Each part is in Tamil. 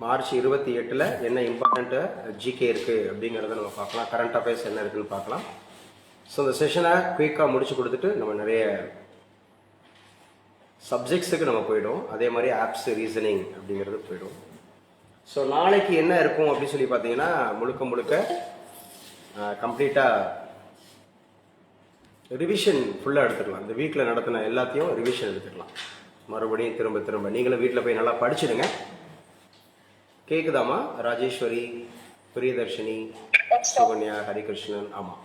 மார்ச் 28 என்ன இம்பார்ட்டண்ட்டு ஜிகே இருக்குது அப்படிங்கிறத நம்ம பார்க்கலாம். கரண்ட் அஃபேர்ஸ் என்ன இருக்குதுன்னு பார்க்கலாம். ஸோ இந்த செஷனை குயிக்காக முடிச்சு கொடுத்துட்டு நம்ம நிறைய சப்ஜெக்ட்ஸுக்கு நம்ம போயிடும். அதே மாதிரி ஆப்ஸ் ரீசனிங் அப்படிங்கிறது போயிடும். ஸோ நாளைக்கு என்ன இருக்கும் அப்படின்னு சொல்லி பார்த்தீங்கன்னா முழுக்க கம்ப்ளீட்டாக ரிவிஷன் ஃபுல்லாக எடுத்துக்கலாம். இந்த வீக்கில் நடத்தின எல்லாத்தையும் ரிவிஷன் எடுத்துக்கலாம். மறுபடியும் திரும்ப நீங்களும் வீட்டில் போய் நல்லா படிச்சிடுங்க. கேக்குதாமா? ராஜேஸ்வரி, பிரியதர்ஷினி, சுகன்யா, ஹரிகிருஷ்ணன். ஆமாம்,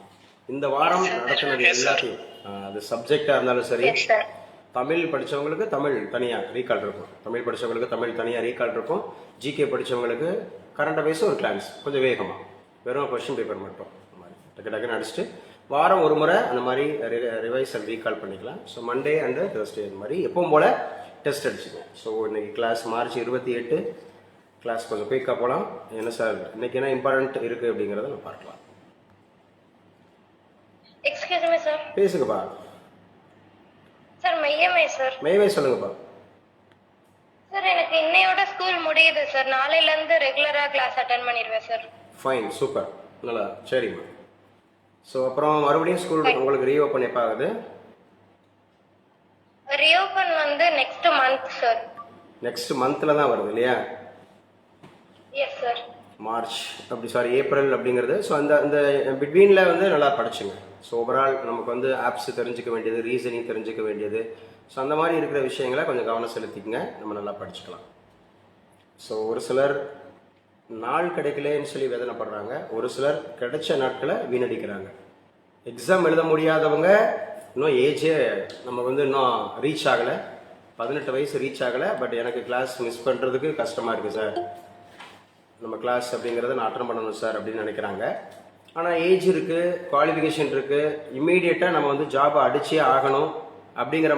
இந்த வாரம் நடத்தினது எல்லாத்தையும், அது சப்ஜெக்டாக இருந்தாலும் சரி, தமிழ் படித்தவங்களுக்கு தமிழ் தனியாக ரீகால் இருக்கும், தமிழ் படித்தவங்களுக்கு தமிழ் தனியாக ரீகால் இருக்கும், ஜிகே படித்தவங்களுக்கு கரண்ட் அஃபேர்ஸ் ஒரு கிளான்ஸ் கொஞ்சம் வேகமாக, வெறும் கொஸ்டின் பேப்பர் மட்டும் அந்த மாதிரி டக்குன்னு அடிச்சுட்டு வாரம் ஒரு முறை அந்த மாதிரி ரிவைஸ் அண்ட் ரீகால் பண்ணிக்கலாம். ஸோ மண்டே அண்டு தேர்ஸ்டே இந்த மாதிரி எப்பவும் போல் டெஸ்ட் அடிச்சுங்க. ஸோ இன்னைக்கு கிளாஸ் மார்ச் 28 கிளாஸ் கொஞ்சம் குயிக்காக போகலாம். என்ன சார் இன்னைக்கு என்ன இம்பார்ட்டன்ட் இருக்குது அப்படிங்கிறத நம்ம பார்க்கலாம். Excuse me sir. பேசுங்கப்பா. சார் மையமே சார். மையமே சொல்லுங்கப்பா. சார் எனக்கு இன்னையோட ஸ்கூல் முடியுது சார். நாளையில இருந்து ரெகுலரா கிளாஸ் அட்டெண்ட் பண்ணிடுவேன் சார். ஃபைன், சூப்பர், நல்லா, சரிம்மா. ஸோ அப்புறம் மறுபடியும் ஸ்கூல் உங்களுக்கு ரீஓப்பன் எப்போ ஆகுது? ரீஓப்பன் வந்து நெக்ஸ்ட் மந்த் சார். நெக்ஸ்ட் மந்த்தில் தான் வருது இல்லையா? Yes sir. மார்ச் அப்படி சாரி ஏப்ரல் அப்படிங்கிறது. ஸோ அந்த அந்த பிட்வீனில் வந்து நல்லா படிச்சுங்க. ஸோ ஓவரால் நமக்கு வந்து ஆப்ஸ் தெரிஞ்சுக்க வேண்டியது, ரீசனிங் தெரிஞ்சுக்க வேண்டியது, ஸோ அந்த மாதிரி இருக்கிற விஷயங்களை கொஞ்சம் கவனம் செலுத்திக்கங்க. நம்ம நல்லா படிச்சுக்கலாம். ஸோ ஒரு சிலர் நாள் கிடைக்கலன்னு சொல்லி வேதனைப்படுறாங்க, ஒரு சிலர் கிடைச்ச நாட்களை வீணடிக்கிறாங்க. எக்ஸாம் எழுத முடியாதவங்க இன்னும் ஏஜே நம்ம வந்து இன்னும் ரீச் ஆகலை, 18 வயசு ரீச் ஆகலை, பட் எனக்கு கிளாஸ் மிஸ் பண்ணுறதுக்கு கஷ்டமாக இருக்குது சார், நம்ம கிளாஸ் அப்படிங்கிறத நான் அட்டன் பண்ணணும் சார் அப்படின்னு நினைக்கிறாங்க. ஆனால் ஏஜ் இருக்குது, குவாலிஃபிகேஷன் இருக்குது, இம்மீடியட்டாக நம்ம வந்து ஜாபை அடிச்சே ஆகணும் அப்படிங்கிற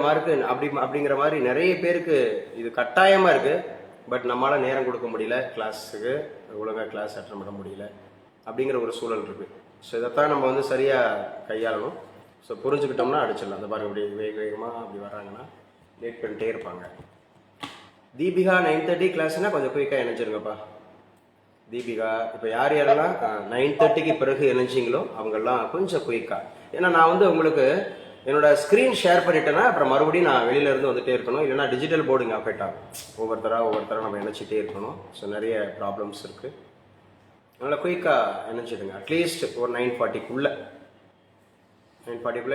அப்படிங்கிற மாதிரி நிறைய பேருக்கு இது கட்டாயமாக இருக்குது. பட் நம்மளால் நேரம் கொடுக்க முடியல, கிளாஸுக்கு ஒழுங்காக கிளாஸ் அட்டன் பண்ண முடியல அப்படிங்கிற ஒரு சூழல் இருக்குது. ஸோ இதைத்தான் நம்ம வந்து சரியாக கையாளணும். ஸோ புரிஞ்சுக்கிட்டோம்னா அடிச்சிடலாம். அந்த பாருங்க, அப்படி வேகமாக அப்படி வர்றாங்கன்னா லேட் பண்ணிட்டே இருப்பாங்க. தீபிகா 9:30 கிளாஸ்னால் கொஞ்சம் குயிக்காக இணைஞ்சிருங்கப்பா. தீபிகா இப்போ யாரெல்லாம் 9:30க்கு பிறகு இணைஞ்சிங்களோ அவங்கெல்லாம் கொஞ்சம் குயிக்காக. ஏன்னா நான் வந்து உங்களுக்கு என்னோட ஸ்க்ரீன் ஷேர் பண்ணிட்டேன்னா அப்புறம் மறுபடியும் நான் வெளியிலேருந்து வந்துட்டே இருக்கணும், இல்லைனா டிஜிட்டல் போர்டிங் அஃபெக்ட் ஆகும். ஒவ்வொருத்தராக நம்ம இணைச்சிட்டே இருக்கணும். ஸோ நிறைய ப்ராப்ளம்ஸ் இருக்குது. அதனால் குயிக்காக இணைச்சிடுங்க. அட்லீஸ்ட் ஒரு 9:40க்குள்ளே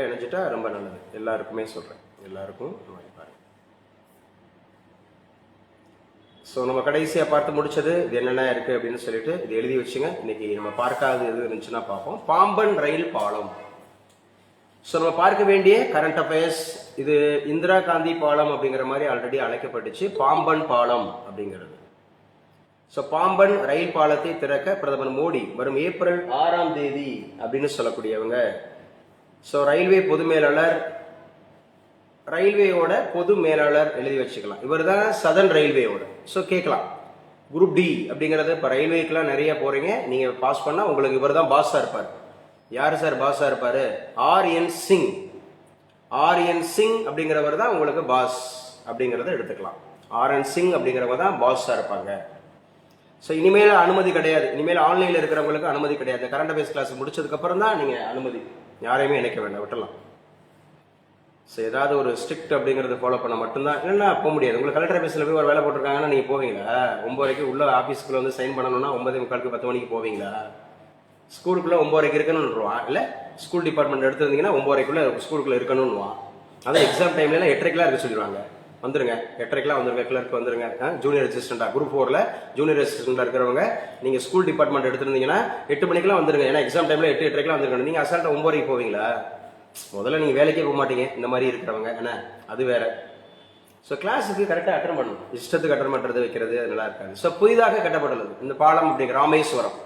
இணைச்சிட்டா ரொம்ப நல்லது. எல்லாருக்குமே சொல்கிறேன், எல்லாருக்கும் பாருங்க. ஸோ நம்ம கடைசியாக பார்த்து முடிச்சது இது என்னென்ன இருக்குது அப்படின்னு சொல்லிட்டு இது எழுதி வச்சுங்க. இன்னைக்கு நம்ம பார்க்காது எது இருந்துச்சுன்னா பார்ப்போம். பாம்பன் ரயில் பாலம். ஸோ நம்ம பார்க்க வேண்டிய கரண்ட் அஃபேர்ஸ் இது இந்திரா காந்தி பாலம் அப்படிங்கிற மாதிரி ஆல்ரெடி அழைக்கப்பட்டுச்சு, பாம்பன் பாலம் அப்படிங்கிறது. ஸோ பாம்பன் ரயில் பாலத்தை திறக்க பிரதமர் மோடி வரும் ஏப்ரல் 6ஆம் தேதி அப்படின்னு சொல்லக்கூடியவங்க. ஸோ ரயில்வேயோட பொது மேலாளர் எழுதி வச்சுக்கலாம். இவர் தான் சதர்ன் ரயில்வேயோட. ஸோ கேட்கலாம், குரூப் டி அப்படிங்கிறது இப்போ ரயில்வேக்கெலாம் நிறைய போகிறீங்க, நீங்கள் பாஸ் பண்ணால் உங்களுக்கு இவர் தான் பாஸாக இருப்பார். யார் சார் பாஸாக இருப்பார்? ஆர்என் சிங் அப்படிங்கிறவர் தான் உங்களுக்கு பாஸ் அப்படிங்கிறத எடுத்துக்கலாம். ஆர்என் சிங் அப்படிங்கிறவங்க தான் பாஸாக இருப்பாங்க. ஸோ இனிமேல் அனுமதி கிடையாது, இனிமேல் ஆன்லைனில் இருக்கிறவங்களுக்கு அனுமதி கிடையாது. கரண்ட் அஃபேர்ஸ் கிளாஸ் முடிச்சதுக்கப்புறம் தான் நீங்கள் அனுமதி, யாரையுமே இணைக்க வேண்டாம், விட்டுலாம். ஸோ ஏதாவது ஒரு ஸ்ட்ரிக்ட் அப்படிங்கிறத ஃபாலோ பண்ண மட்டும்தான், இல்லைன்னா போக முடியாது. உங்களுக்கு கலெக்டர் ஆஃபீஸில் போய் ஒரு வேலை போட்டிருக்காங்கன்னா நீங்கள் போவீங்களா? 9:30 உள்ள ஆஃபீஸ்க்குள்ள வந்து சைன் பண்ணணும்னா 9:45 10 மணிக்கு போவீங்களா? ஸ்கூலுக்குள்ளே 9:30 இருக்கணும்னுவான். இல்லை ஸ்கூல் டிபார்ட்மெண்ட் எடுத்துருந்தீங்கன்னா 9:30 ஸ்கூலுக்குள்ளே இருக்கணும்னுவான். அதான் எக்ஸாம் டைம்லாம் 8:30 இருக்க சொல்லிடுவாங்க. வந்துருங்க 8:30 வந்துருங்க, கிளர்க்கு வந்துருங்க, ஜூனியர் அசிஸ்டண்டா குரூப் 4ல ஜூனியர் அசிஸ்டண்டா இருக்கிறவங்க நீங்கள் ஸ்கூல் டிபார்ட்மெண்ட் எடுத்துருந்தீங்கன்னா 8 மணிக்கெல்லாம் வந்துருங்க. ஏன்னா எக்ஸாம் டைமில் 8:30 வந்துருக்கணும். நீங்கள் அசால்ட்டாக 9:30 போவீங்களா? முதல்ல நீங்கள் வேலைக்கே போக மாட்டீங்க இந்த மாதிரி இருக்கிறவங்க, என்ன அது வேற. ஸோ கிளாஸுக்கு கரெக்டாக அட்டன் பண்ணணும். இஷ்டத்துக்கு அட்டன் பண்ணுறது வைக்கிறது நல்லா இருக்காது. ஸோ புதிதாக கட்டப்பட்டுள்ளது இந்த பாலம் அப்படிங்கிற ராமேஸ்வரம்.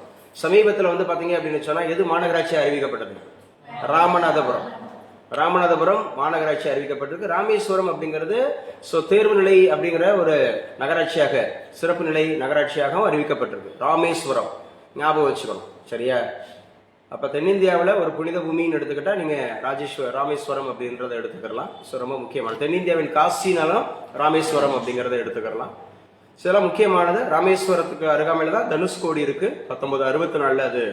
சமீபத்தில் வந்து பார்த்தீங்க அப்படின்னு சொன்னால் எது மாநகராட்சி அறிவிக்கப்பட்டது? ராமநாதபுரம் மாநகராட்சி அறிவிக்கப்பட்டிருக்கு. ராமேஸ்வரம் அப்படிங்கிறது ஸோ தேர்வு நிலை அப்படிங்கிற ஒரு நகராட்சியாக, சிறப்பு நிலை நகராட்சியாகவும் அறிவிக்கப்பட்டிருக்கு. ராமேஸ்வரம் ஞாபகம் வச்சுக்கணும், சரியா? அப்போ தென்னிந்தியாவில் ஒரு புனித பூமின்னு எடுத்துக்கிட்டால் நீங்கள் ராமேஸ்வரம் அப்படின்றத எடுத்துக்கலாம். ஸோ ரொம்ப முக்கியமான தென்னிந்தியாவின் காசினாலும் ராமேஸ்வரம் அப்படிங்கிறத எடுத்துக்கலாம். இதெல்லாம் முக்கியமானது. ராமேஸ்வரத்துக்கு அருகாமையில் தான் தனுஷ்கோடி இருக்கு. 1964 அது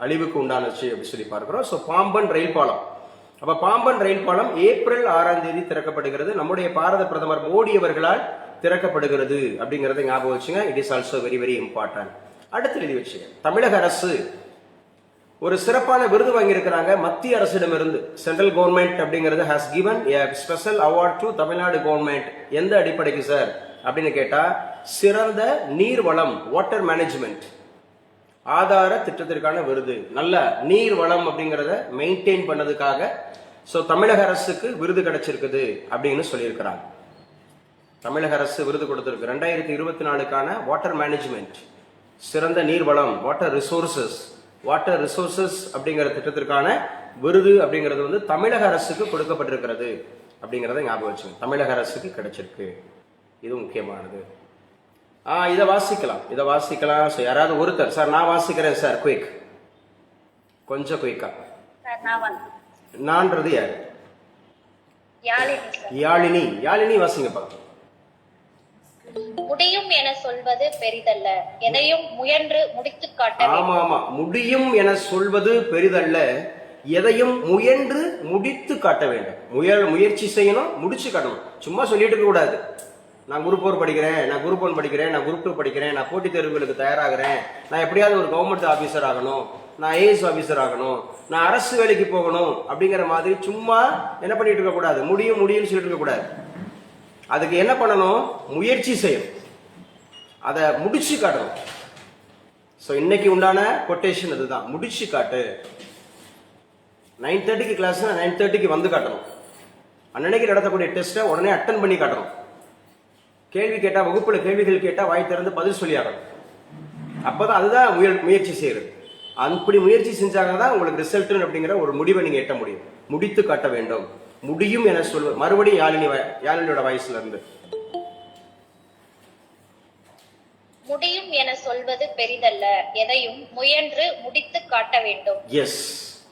அழிவுக்கு உண்டானுச்சு அப்படின்னு சொல்லி பார்க்கிறோம். ஸோ பாம்பன் ரயில் பாலம், அப்ப பாம்பன் ரயில் பாலம் ஏப்ரல் 6ஆம் தேதி திறக்கப்படுகிறது. நம்முடைய பாரத பிரதமர் மோடி அவர்களால் திறக்கப்படுகிறது அப்படிங்கறத ஞாபகம் வச்சுங்க. It is also very very important. அடுத்து எழுதி வச்சுங்க, தமிழக அரசு ஒரு சிறப்பான விருது வாங்கியிருக்கிறாங்க மத்திய அரசிடமிருந்து. சென்ட்ரல் கவர்மெண்ட் அப்படிங்கிறது has given A special award to Tamil Nadu government. எந்த அடிப்படைக்கு சார் அப்படின்னு கேட்டா, சிறந்த நீர் வளம், வாட்டர் மேனேஜ்மெண்ட் ஆதார திட்டத்திற்கான விருது. நல்ல நீர் வளம் அப்படிங்கறத மெயின்டைன் பண்ணதுக்காக சோ தமிழக அரசுக்கு விருது கிடைச்சிருக்குது அப்படின்னு சொல்லியிருக்கிறாங்க. தமிழக அரசு விருது கொடுத்திருக்கு 2024க்கான வாட்டர் மேனேஜ்மெண்ட், சிறந்த நீர் வளம், வாட்டர் ரிசோர்சஸ் அப்படிங்கிற திட்டத்திற்கான விருது அப்படிங்கிறது வந்து தமிழக அரசுக்கு கொடுக்கப்பட்டிருக்கிறது அப்படிங்கறத ஞாபகம் வச்சுங்க. தமிழக அரசுக்கு கிடைச்சிருக்கு, இது முக்கியமானது. இதை வாசிக்கலாம். யாராவது ஒருத்தர், சார் நான் வாசிக்கிறேன் சார், குயிக், கொஞ்சம் குயிக்கா. நான்றது யாரு? யாழினி வாசிங்கப்பா. முடியும் என சொல்வது பெரிதல்ல, எதையும் முயன்று முடித்து காட்ட. ஆமா, முடியும் என சொல்வது பெரிதல்ல, எதையும் முயன்று முடித்து காட்ட வேண்டும். முயற்சி செய்யணும், முடிச்சு காட்டணும். சும்மா சொல்லிட்டு இருக்க கூடாது. நான் குரூப் 4 படிக்கிறேன், நான் குரூப் 1 படிக்கிறேன், நான் குரூப் 2 படிக்கிறேன், நான் போட்டித் தேர்வுகளுக்கு தயாராகிறேன், நான் எப்படியாவது ஒரு கவர்மெண்ட் ஆபீசர் ஆகணும், நான் ஐஏஎஸ் ஆபீசர் ஆகணும், நான் அரசு வேலைக்கு போகணும் அப்படிங்கிற மாதிரி சும்மா என்ன பண்ணிட்டு இருக்க கூடாது. முடியும்னு சொல்லிட்டு இருக்க கூடாது. அதுக்கு என்ன பண்ணணும்? முயற்சி செய்யணும், அதை முடிச்சு காட்டணும். ஸோ இன்னைக்கு உண்டான கொட்டேஷன் அதுதான், முடிச்சு காட்டு. 9:30க்கு கிளாஸ், 9:30க்கு வந்து காட்டணும். அன்னைக்கு நடத்தக்கூடிய டெஸ்ட்டை உடனே அட்டன் பண்ணி காட்டணும். கேள்வி கேட்டா, வகுப்புல கேள்விகள் கேட்டா வாய் திறந்து பதில் சொல்லி ஆகணும். அப்பதான் அதுதான் முயற்சி செய்யறது. அப்படி முயற்சி செஞ்சாங்க தான் உங்களுக்கு ரிசல்ட் அப்படிங்கிற ஒரு முடிவை நீங்க எட்ட முடியும். முடித்து காட்ட வேண்டும். முடியும் என சொல்வது. மறுபடியும் யாழினியோட வாய்ஸ்ல இருந்து, முடியும் என சொல்வது பெரிதல்ல, எதையும் முயன்று முடித்து காட்ட வேண்டும். எஸ்,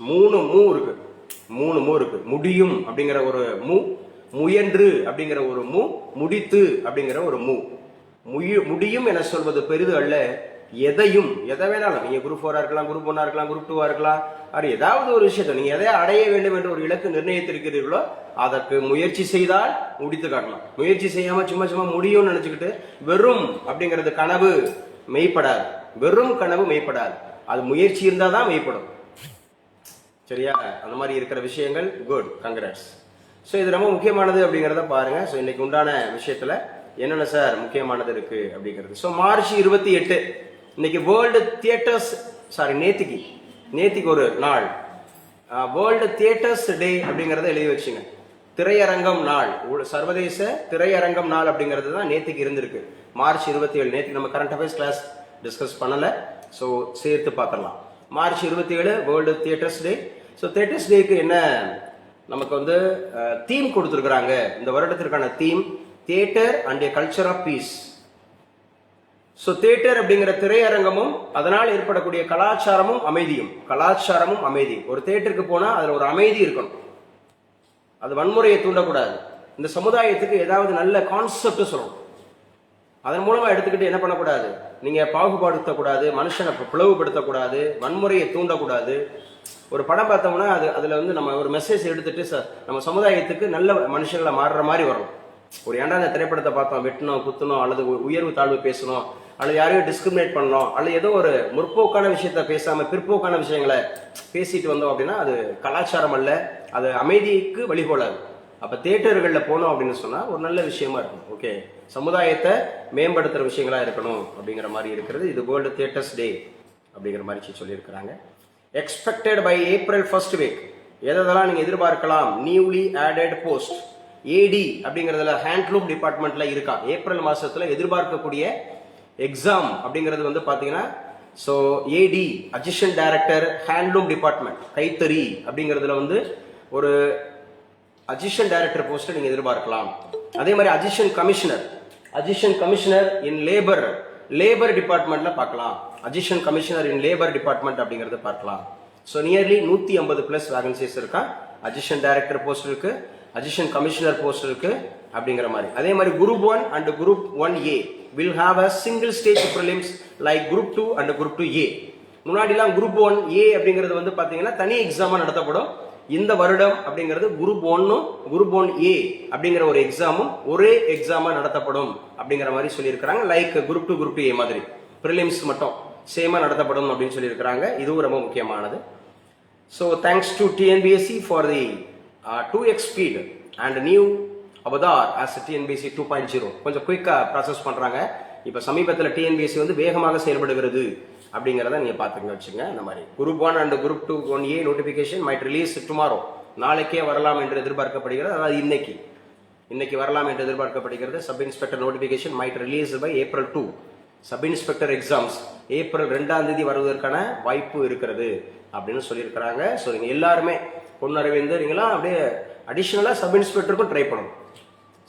3 மூ இருக்கு. முடியும் அப்படிங்கிற ஒரு மூ, முயன்று அப்படிங்கிற ஒரு மூ, முடித்து அப்படிங்கிற ஒரு மூ. முடியும் என சொல்வது பெரிது அல்ல, எதையும், எதை வேணாலும், நீங்க குரூப் 4 இருக்கலாம், குரூப் 1 இருக்கலாம், குரூப் 2 இருக்கலாம், அது ஏதாவது ஒரு விஷயத்தை நீங்க எதை அடைய வேண்டும் என்று ஒரு இலக்கு நிர்ணயித்திருக்கிறீர்களோ அதற்கு முயற்சி செய்தால் முடித்து காட்டலாம். முயற்சி செய்யாம சும்மா முடியும்னு நினைச்சுக்கிட்டு வெறும் அப்படிங்கிறது கனவு மெய்ப்படாது. வெறும் கனவு மெய்ப்படாது, அது முயற்சி இருந்தாதான் மெய்ப்படும். சரியா? அந்த மாதிரி இருக்கிற விஷயங்கள் குட், கங்க்ராட்ஸ். ஸோ இது ரொம்ப முக்கியமானது அப்படிங்கிறத பாருங்க. ஸோ இன்னைக்கு உண்டான விஷயத்துல என்னென்ன சார் முக்கியமானது இருக்கு அப்படிங்கிறது. ஸோ மார்ச் 28 இன்னைக்கு வேர்ல்டு தியேட்டர்ஸ், நேத்திக்கு ஒரு நாள், வேர்ல்டு தியேட்டர்ஸ் டே அப்படிங்கறத எழுதி வச்சுங்க. திரையரங்கம் நாள், சர்வதேச திரையரங்கம் நாள் அப்படிங்கிறது தான் நேத்திக்கு இருந்திருக்கு. மார்ச் 27. நேத்திக்கு நம்ம கரண்ட் அஃபேர்ஸ் கிளாஸ் டிஸ்கஸ் பண்ணல, ஸோ சேர்த்து பார்க்கலாம். March 27 world theatres day. So theatres டேக்கு என்ன நமக்கு வந்து தீம் கொடுத்துருக்குறாங்க. இந்த வருடத்திற்கான theme theatre and a culture of peace. So theatre அப்படிங்கிற திரையரங்கமும் அதனால் ஏற்படக்கூடிய கலாச்சாரமும் அமைதியும். ஒரு தியேட்டருக்கு போனா அதுல ஒரு அமைதி இருக்கணும், அது வன்முறையை தூண்டக்கூடாது. இந்த சமுதாயத்துக்கு ஏதாவது நல்ல கான்செப்ட் சொல்லணும், அதன் மூலமா எடுத்துக்கிட்டு என்ன பண்ணக்கூடாது, நீங்க பாகுபடுத்தக்கூடாது, மனுஷனை பிளவுபடுத்தக்கூடாது, வன்முறையை தூண்டக்கூடாது. ஒரு படம் பார்த்தோம்னா அதுல வந்து நம்ம ஒரு மெசேஜ் எடுத்துட்டு நம்ம சமுதாயத்துக்கு நல்ல மனுஷங்களை மாறுற மாதிரி வரணும். ஒரு ஏண்டா அந்த திரைப்படத்தை பார்த்தோம், வெட்டணும், குத்தணும், அல்லது உயர்வு தாழ்வு பேசணும், அல்லது யாரையும் டிஸ்கிரிமினேட் பண்ணணும், அல்லது ஏதோ ஒரு முற்போக்கான விஷயத்த பேசாம பிற்போக்கான விஷயங்களை பேசிட்டு வந்தோம் அப்படின்னா அது கலாச்சாரம் அல்ல, அது அமைதிக்கு வழிகோலாது. அப்ப தியேட்டர்கள்ல போனோம் அப்படின்னு சொன்னா ஒரு நல்ல விஷயமா இருக்கும். ஓகே, சமுதாயத்தை மேம்படுத்துற விஷயங்களா இருக்கணும் அப்படிங்கிற மாதிரி இருக்கிறது. இது வேர்ல்டு தியேட்டர்ஸ் டே அப்படிங்கிற மாதிரி சொல்லியிருக்கிறாங்க. Expected by April first week, எதெல்லாம் நீங்க எதிர்பார்க்கலாம். நியூலி ஆடட் போஸ்ட், ஏடி அப்படிங்கறதுல ஹேண்ட்லூம் டிபார்ட்மெண்ட்ல இருக்கா. ஏப்ரல் மாசத்துல எதிர்பார்க்கக்கூடிய எக்ஸாம் அப்படிங்கிறது வந்து பாத்தீங்கன்னா, so AD assistant director handloom department, கைத்தறி அப்படிங்கிறதுல வந்து ஒரு அசிஸ்டன்ட் டைரக்டர் போஸ்ட் நீங்க எதிர்பார்க்கலாம். அதே மாதிரி அசிஸ்டன்ட் கமிஷனர் இன் லேபர் டிபார்ட்மெண்ட்ல பார்க்கலாம். அசிஸ்டன்ட் கமிஷனர் இன் லேபர் டிபார்ட்மெண்ட் அப்படிங்கறத பார்க்கலாம். ஸோ நியர்லி 150+ வேகன்சிஸ் இருக்கா. அசிஸ்டன்ட் டைரக்டர் போஸ்ட் இருக்கு, அசிஸ்டன்ட் கமிஷனர் போஸ்ட் இருக்கு அப்படிங்கிற மாதிரி. அதே மாதிரி group 1 and group 1A will have a single stage prelims like group 2 and group 2A. முன்னாடிலாம் group 1A அப்படிங்கிறது வந்து பாத்தீங்கன்னா தனி எக்ஸாமா நடத்தப்படும். இந்த வருடம் அப்படிங்கிறது group 1 group 1A அப்படிங்கிற ஒரு எக்ஸாமும் ஒரே எக்ஸாமா நடத்தப்படும் அப்படிங்கிற மாதிரி சொல்லியிருக்கிறாங்க. லைக் group 2 group 2A மாதிரி prelims மட்டும் சேமா நடத்தப்படும் அப்படின்னு சொல்லியிருக்கிறாங்க. இதுவும் ரொம்ப முக்கியமானது. So thanks to TNBSC for the 2x speed and new Avatar as TNBSC 2.0 கொஞ்சம் குயிக்கா ப்ராசஸ் பண்றாங்க. இப்ப சமீபத்தில் TNBSC வந்து வேகமாக செயல்படுகிறது அப்படிங்கறத நீங்க பாத்துங்க வச்சுங்க. அந்த மாதிரி group 1 and group 2 1A notification might release tomorrow. நாளைக்கே வரலாம் என்று எதிர்பார்க்கப்படுகிறது. அதாவது இன்னைக்கு வரலாம் என்று எதிர்பார்க்கப்படுகிறது. Sub inspector notification might release by April 2. Sub inspector exams April 2ஆம் தேதி வருவதற்கான வாய்ப்பு இருக்கிறது அப்படின்னு சொல்லியிருக்கிறாங்க. ஸோ நீங்கள் எல்லாருமே பொன்னரவிந்து நீங்களாம் அப்படியே அடிஷ்னலாக சப் இன்ஸ்பெக்டருக்கும் ட்ரை பண்ணணும்.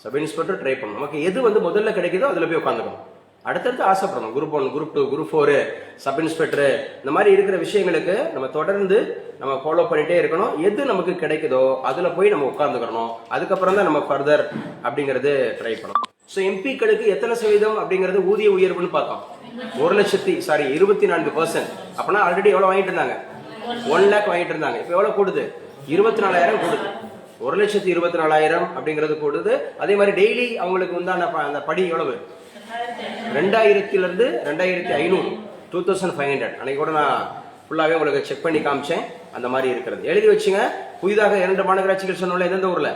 சப் இன்ஸ்பெக்டர் ட்ரை பண்ணணும். நமக்கு எது வந்து முதல்ல கிடைக்குதோ அதில் போய் உட்காந்துக்கணும். அடுத்தடுத்து ஆசைப்படணும். Group 1 group 2 group 4 sub inspector இந்த மாதிரி இருக்கிற விஷயங்களுக்கு நம்ம தொடர்ந்து நம்ம ஃபாலோ பண்ணிட்டே இருக்கணும். எது நமக்கு கிடைக்குதோ அதில் போய் நம்ம உட்காந்துக்கணும். அதுக்கப்புறம் தான் நம்ம ஃபர்தர் அப்படிங்கிறது ட்ரை பண்ணணும். ஸோ எம்பிக்களுக்கு எத்தனை சதவீதம் அப்படிங்கிறது ஊதிய உயர்வுன்னு பார்த்தோம். 24%. அப்படின்னா ஆல்ரெடி எவ்வளோ வாங்கிட்டு இருந்தாங்க? 1 lakh வாங்கிட்டு இருந்தாங்க. இப்போ எவ்வளோ கூடுது? 24,000 கூடுது. 1,24,000 அப்படிங்கிறது கூடுது. அதே மாதிரி டெய்லி அவங்களுக்கு வந்து அந்த படி எவ்வளவு? 2000 2500 2500. அன்னைக்கு கூட நான் ஃபுல்லாகவே உங்களுக்கு செக் பண்ணி காமிச்சேன். அந்த மாதிரி இருக்கிறது எழுதி வச்சுங்க. புதிதாக 2 மாநகராட்சிகள் சொன்னோம்ல, எந்தெந்த ஊர்ல?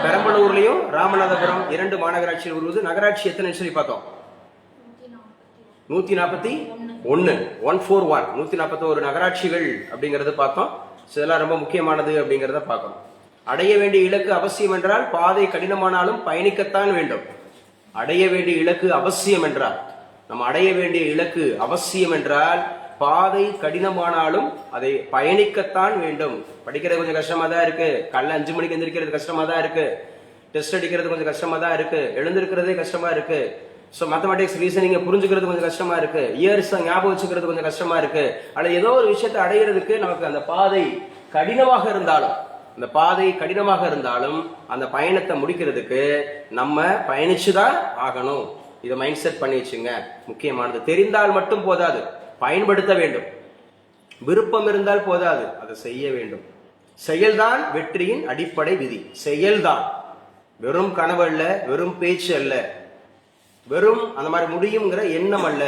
பெரம்பலூர்லயும் ராமநாதபுரம் 2 மாநகராட்சிகள் உருவது. நகராட்சி எத்தனை சொல்லி பார்த்தோம்? 141 141 நகராட்சிகள் அப்படிங்கறத பார்த்தோம். இதெல்லாம் ரொம்ப முக்கியமானது அப்படிங்கறத பார்க்கணும். அடைய வேண்டிய இலக்கு அவசியம் என்றால் பாதை கடினமானாலும் பயணிக்கத்தான் வேண்டும். அடைய வேண்டிய இலக்கு அவசியம் என்றால் நம்ம அடைய வேண்டிய இலக்கு அவசியம் என்றால் பாதை கடினமானாலும் அதை பயணிக்கத்தான் வேண்டும். படிக்கிறது கொஞ்சம் கஷ்டமா தான் இருக்கு. காலைல 5 மணிக்கு எந்திரிக்கிறது கஷ்டமா தான் இருக்கு. டெஸ்ட் அடிக்கிறது கொஞ்சம் கஷ்டமா தான் இருக்கு. எழுந்திருக்கிறதே கஷ்டமா இருக்கு. ஸோ மேத்தமெட்டிக்ஸ் ரீசனிங்க புரிஞ்சுக்கிறது கொஞ்சம் கஷ்டமா இருக்கு. இயர்ஸ் ஞாபகம் வச்சுக்கிறது கொஞ்சம் கஷ்டமா இருக்கு. அல்லது ஏதோ ஒரு விஷயத்தை அடையிறதுக்கு நமக்கு அந்த பாதை கடினமாக இருந்தாலும் அந்த பயணத்தை முடிக்கிறதுக்கு நம்ம பயணிச்சுதான் ஆகணும். இதை மைண்ட் செட் பண்ணி வச்சுங்க. முக்கியமானது. தெரிந்தால் மட்டும் போதாது, பயன்படுத்த வேண்டும். விருப்பம் இருந்தால் போதாது, அதை செய்ய வேண்டும். செயல்தான் வெற்றியின் அடிப்படை விதி. செயல்தான், வெறும் கனவு அல்ல, வெறும் பேச்சு அல்ல, வெறும் அந்த மாதிரி முடியுங்கிற எண்ணம் அல்ல.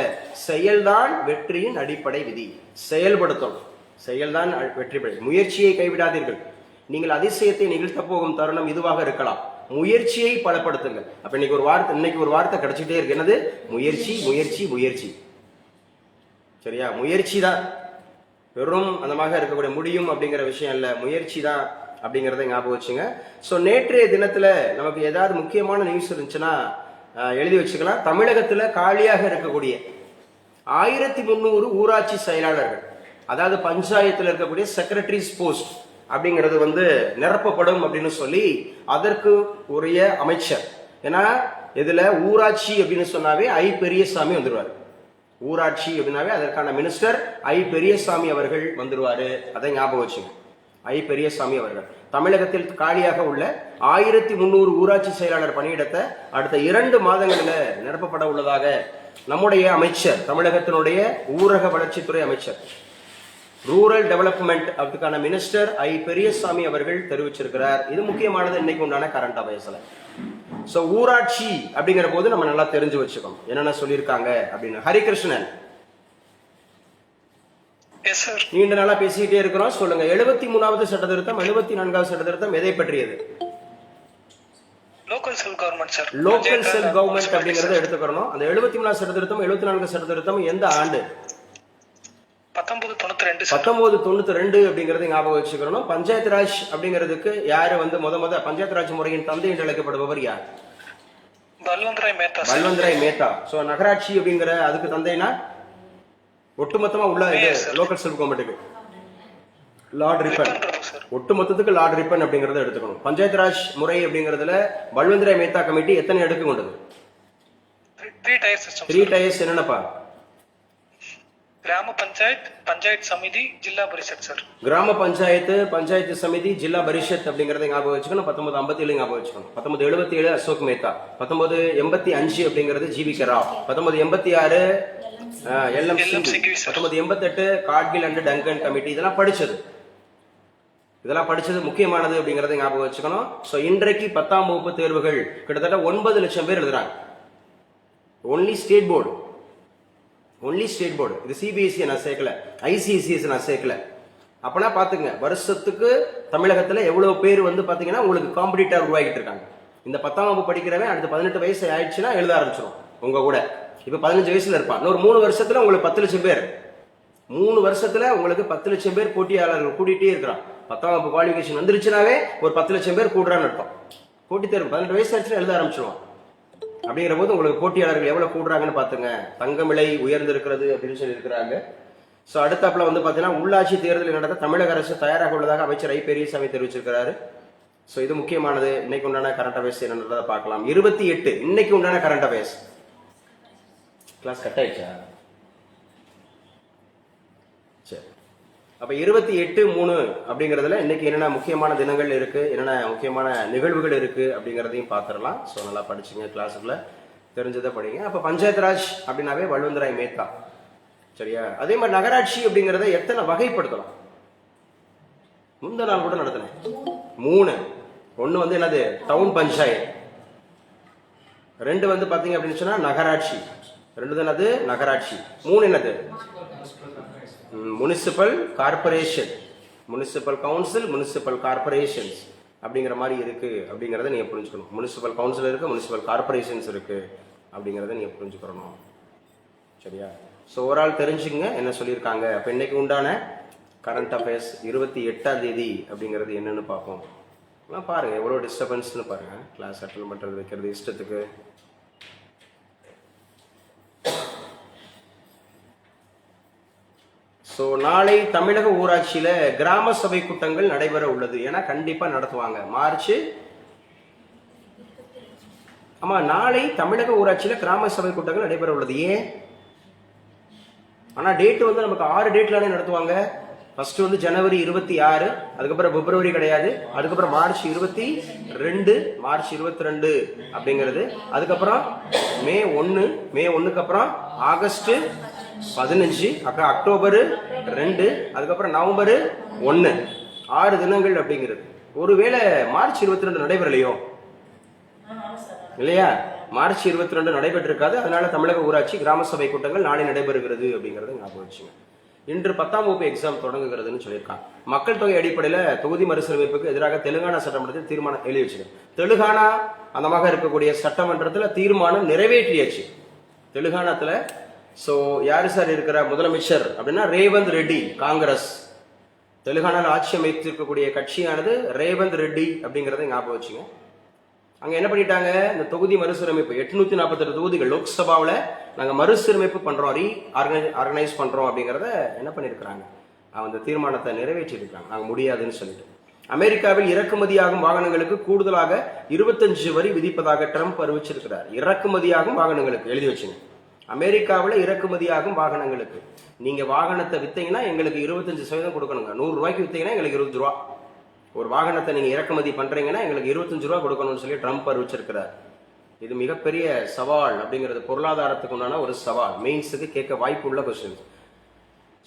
செயல்தான் வெற்றியின் அடிப்படை விதி. செயல்படுத்தணும். செயல்தான் வெற்றி பெற. முயற்சியை கைவிடாதீர்கள். நீங்கள் அதிசயத்தை நிகழ்த்த போகும் தருணம் இதுவாக இருக்கலாம். முயற்சியை பலப்படுத்துங்கள். அப்ப இன்னைக்கு ஒரு வார்த்தை கிடைச்சிட்டே இருக்கு. என்னது? முயற்சி முயற்சி முயற்சி. சரியா? முயற்சி தான். வெறும் அந்த மாதிரி இருக்கக்கூடிய முடியும் அப்படிங்கிற விஷயம் இல்ல, முயற்சி தான் அப்படிங்கறத ஞாபகம் வச்சுங்க. ஸோ நேற்றைய தினத்துல நமக்கு ஏதாவது முக்கியமான நியூஸ் இருந்துச்சுன்னா எழுதி வச்சுக்கலாம். தமிழகத்துல காலியாக இருக்கக்கூடிய 1300 ஊராட்சி செயலாளர்கள், அதாவது பஞ்சாயத்துல இருக்கக்கூடிய செக்ரட்டரிஸ் போஸ்ட் அப்படிங்கிறது வந்து நிரப்பப்படும் அப்படின்னு சொல்லி அதற்கு உரிய அமைச்சர். ஏன்னா இதுல ஊராட்சி அப்படின்னு சொன்னாவே ஐ பெரியசாமி வந்துருவாரு. ஊராட்சி அப்படின்னாவே அதற்கான மினிஸ்டர் ஐ பெரியசாமி அவர்கள் வந்துருவாரு. அதை ஞாபகம் வச்சுங்க. ஐ பெரியசாமி அவர்கள் தமிழகத்தில் காலியாக உள்ள 1300 ஊராட்சி செயலாளர் பணியிடத்தை அடுத்த 2 மாதங்களில் நிரப்பப்பட உள்ளதாக நம்முடைய அமைச்சர், தமிழகத்தினுடைய ஊரக வளர்ச்சித்துறை அமைச்சர், ரூரல் டெவலப்மெண்ட் அதுக்கான மினிஸ்டர் ஐ பெரியசாமி அவர்கள் தெரிவிச்சிருக்கிறார். இது முக்கியமானது இன்னைக்கு உண்டான கரண்ட் அஃபேர்ஸ்ல. சோ ஊராட்சி அப்படிங்கிற போது நம்ம நல்லா தெரிஞ்சு வச்சுக்கணும் என்னென்ன சொல்லியிருக்காங்க அப்படின்னு. ஹரிகிருஷ்ணன், நீண்ட நாளா பேசிக்கிட்டே இருக்கிறோம், சொல்லுங்க. 73வது சட்ட திருத்தம், 74வது சட்ட திருத்தம் எதை பற்றியது? Local self government sir. Local self government அப்படிங்கறத எடுத்துக்கணும். அந்த 73வது சட்ட திருத்தம் 74 சட்ட திருத்தம் எந்த ஆண்டு? 1992 அப்படிங்கறது ஞாபகம் வச்சுக்கணும். பஞ்சாயத்து ராஜ் அப்படிங்கிறதுக்கு யாரு வந்து முத பஞ்சாயத்து ராஜ் முறையின் தந்தை என்று அழைக்கப்படுபவர் யார்? பல்வந்தராய் மேத்தா. சோ நகராட்சி அப்படிங்கிற அதுக்கு தந்தைனா ஒட்டுமொத்தமா உள்ள லோக்கல் செல்ஃப் கவர்மெண்ட்டுக்கு லார்ட் ரிப்பன். ஒட்டுமொத்தத்துக்கு லார்ட் ரிப்பன் அப்படிங்கறத எடுத்துக்கணும். பஞ்சாயத்து ராஜ் முறை அப்படிங்கறதுல பல்வந்தராய் மேத்தா கமிட்டி எத்தனை அடுக்கு கொண்டது? 3 டயர் சிஸ்டம். 3 டயர்ஸ் என்னன்னப்பா? ಗ್ರಾಮ ಪಂಚಾಯತ್ ಪಂಚಾಯತ್ ಸಮಿತಿ ಜಿಲ್ಲಾ ಪರಿಷತ್ ಸರ್. கிராம பஞ்சாயத்து சமிதி ஜில்லா பரிஷத் அப்படிங்கறத ஞாபகம் வச்சுக்கணும். 1957 ஞாபகம் வச்சுக்கணும். 1977 அசோக் மேத்தா, 1985 அப்படிங்கிறது GV Rao, 1986 LM Singhvi, 1988 Gadgil and Duncan committee. இதெல்லாம் படிச்சது முக்கியமானது அப்படிங்கறத ஞாபகம் வச்சுக்கணும். ஸோ இன்றைக்கு 10ஆம் வகுப்பு தேர்வுகள் கிட்டத்தட்ட 9 லட்சம் பேர் எழுதுறாங்க. Only state board. இது சிபிஎஸ்சி நான் சேர்க்கல, ஐசிஎஸ்சி நான் சேர்க்கல. அப்பனா பாத்துங்க, வருஷத்துக்கு தமிழகத்துல எவ்வளவு பேர் வந்து பாத்தீங்கன்னா உங்களுக்கு காம்படிட்டர் உருவாக்கிட்டு இருக்காங்க. இந்த 10ஆம் வகுப்பு படிக்கிறவன் அடுத்து 18 வயசு ஆயிடுச்சுன்னா எழுத ஆரம்பிச்சிடும் உங்க கூட. இப்ப 15 வயசுல இருப்பான். இன்னொரு 3 வருஷத்துல உங்களுக்கு 10 லட்சம் பேர், 3 வருஷத்துல உங்களுக்கு 10 லட்சம் பேர் போட்டியாளர்கள் கூட்டிகிட்டே இருக்கிறான். 10ஆம் வகுப்பு குவாலிஃபிகேஷன் வந்துருச்சுனாவே ஒரு 10 லட்சம் பேர் கூடுறான்னு அர்த்தம். போட்டி தேர்வு 18 வயசு ஆச்சுன்னா எழுத ஆரம்பிச்சிடுவான். அப்படிங்கிற போது உங்களுக்கு போட்டியாளர்கள் எவ்வளவு கூடுறாங்கன்னு பாத்துங்க. தங்கம் விலை உயர்ந்திருக்கிறது அப்படின்னு சொல்லி இருக்கிறாங்க. ஸோ அடுத்தாப்புல வந்து பாத்தீங்கன்னா உள்ளாட்சி தேர்தலில் நடத்த தமிழக அரசு தயாராக உள்ளதாக அமைச்சர் ஐ பெரியசாமி தெரிவிச்சிருக்கிறாரு. ஸோ இது முக்கியமானது. இன்னைக்கு உண்டான கரண்ட் அஃபேர்ஸ் என்னன்றதை பார்க்கலாம். 28 இன்னைக்கு உண்டான கரண்ட் அஃபேர்ஸ். கிளாஸ் கட் ஆயிடுச்சா? சரி, அப்ப 28/3 அப்படிங்கறதுல இன்னைக்கு என்னென்ன முக்கியமான தினங்கள் இருக்கு, என்னென்ன முக்கியமான நிகழ்வுகள் இருக்கு அப்படிங்கறதையும் பார்த்துடலாம். ஸோ நல்லா படிச்சுங்க, கிளாஸுக்குள்ள தெரிஞ்சதை படிங்க. அப்ப பஞ்சாயத்து ராஜ் அப்படின்னாவே வல்வந்தராய் மேத்தா, சரியா? அதே மாதிரி நகராட்சி அப்படிங்கறத எத்தனை வகைப்படுத்தலாம்? முந்த நாள் கூட நடத்தினேன். 3. ஒன்னு வந்து என்னது, டவுன் பஞ்சாயத். 2 வந்து பாத்தீங்க அப்படின்னு சொன்னா நகராட்சி. 2 என்னது, நகராட்சி. 3 என்னது, municipal corporation, municipal council, municipal corporations அப்படிங்கிற மாதிரி இருக்கு அப்படிங்கறத நீங்க புரிஞ்சுக்கணும். முனிசிபல் கவுன்சில் இருக்கு, முனிசிபல் கார்பரேஷன்ஸ் இருக்கு அப்படிங்கறத நீங்க புரிஞ்சுக்கணும், சரியா? ஸோ ஓவரால் தெரிஞ்சுங்க என்ன சொல்லியிருக்காங்க. அப்போ இன்னைக்கு உண்டான கரண்ட் அஃபேர்ஸ் 28ஆம் தேதி அப்படிங்கிறது என்னன்னு பார்ப்போம். பாருங்க எவ்வளோ டிஸ்டர்பன்ஸ்னு பாருங்க. கிளாஸ் அட்டெண்ட் பண்ணுறது வைக்கிறது இஷ்டத்துக்கு. ஸோ நாளை தமிழக ஊராட்சியில கிராம சபை கூட்டங்கள் நடைபெற உள்ளது. ஏன்னா கண்டிப்பா நடத்துவாங்க மார்ச். ஆமா, நாளை தமிழக ஊராட்சியில கிராம சபை கூட்டங்கள் நடைபெற உள்ளது. ஏன்? ஆனா டேட் வந்து நமக்கு 6 டேட்லானே நடத்துவாங்க. ஃபர்ஸ்ட் வந்து ஜனவரி 26, அதுக்கப்புறம் பிப்ரவரி கிடையாது, அதுக்கப்புறம் மார்ச் 22 அப்படிங்கிறது, அதுக்கப்புறம் மே 1க்கு அப்புறம் ஆகஸ்ட் 15, அப்புறம் அக்டோபர் 2, அதுக்கப்புறம் நவம்பர் 1. 6 தினங்கள் அப்படிங்கிறது. ஒருவேளை மார்ச் 22 நடைபெறலையோ இல்லையா? மார்ச் 22 நடைபெற்றிருக்காது. அதனால தமிழக ஊராட்சி கிராம சபை கூட்டங்கள் நாளை நடைபெறுகிறது அப்படிங்கறத ஞாபகம் வச்சுங்க. இன்று 10ஆம் வகுப்பு எக்ஸாம் தொடங்குகிறதுன்னு சொல்லியிருக்காங்க. மக்கள் தொகை அடிப்படையில தொகுதி மறுசீரமைப்புக்கு எதிராக தெலுங்கானா சட்டமன்றத்தில் தீர்மானம் எழுதி வச்சுங்க. தெலுங்கானா அந்தமாக இருக்கக்கூடிய சட்டமன்றத்தில் தீர்மானம் நிறைவேற்றியாச்சு தெலுங்கானாத்துல. சோ யாரு சார் இருக்கிற முதலமைச்சர் அப்படின்னா ரேவந்த் ரெட்டி, காங்கிரஸ். தெலுங்கானாவில் ஆட்சி அமைத்திருக்கக்கூடிய கட்சியானது ரேவந்த் ரெட்டி அப்படிங்கறத ஞாபகம் வச்சுங்க. அங்க என்ன பண்ணிட்டாங்க, இந்த தொகுதி மறுசீரமைப்பு 848 தொகுதிகள் லோக்சபாவில் நாங்க மறுசீரமைப்பு பண்றோம், ஆர்கனைஸ் பண்றோம் அப்படிங்கறத என்ன பண்ணிருக்காங்க, அந்த தீர்மானத்தை நிறைவேற்றி இருக்காங்க. நாங்க முடியாதுன்னு சொல்லிட்டு. அமெரிக்காவில் இறக்குமதியாகும் வாகனங்களுக்கு கூடுதலாக 25 வரி விதிப்பதாக ட்ரம்ப் அறிவிச்சிருக்கிறார். இறக்குமதியாகும் வாகனங்களுக்கு எழுதி வச்சுங்க. அமெரிக்காவில் இறக்குமதியாகும் வாகனங்களுக்கு நீங்க வாகனத்தை வித்தீங்கன்னா எங்களுக்கு 25% கொடுக்கணுங்க. 100 ரூபாய்க்கு வித்தீங்கன்னா எங்களுக்கு 20 ரூபா. ஒரு வாகனத்தை நீங்க இறக்குமதி பண்றீங்கன்னா எங்களுக்கு 25 ரூபா கொடுக்கணும்னு சொல்லி ட்ரம்ப் அறிவிச்சிருக்கிறார். இது மிகப்பெரிய சவால் அப்படிங்கிறது, பொருளாதாரத்துக்கு உண்டான ஒரு சவால். மெயின்ஸுக்கு கேட்க வாய்ப்புள்ள கொஸ்டின்ஸ்.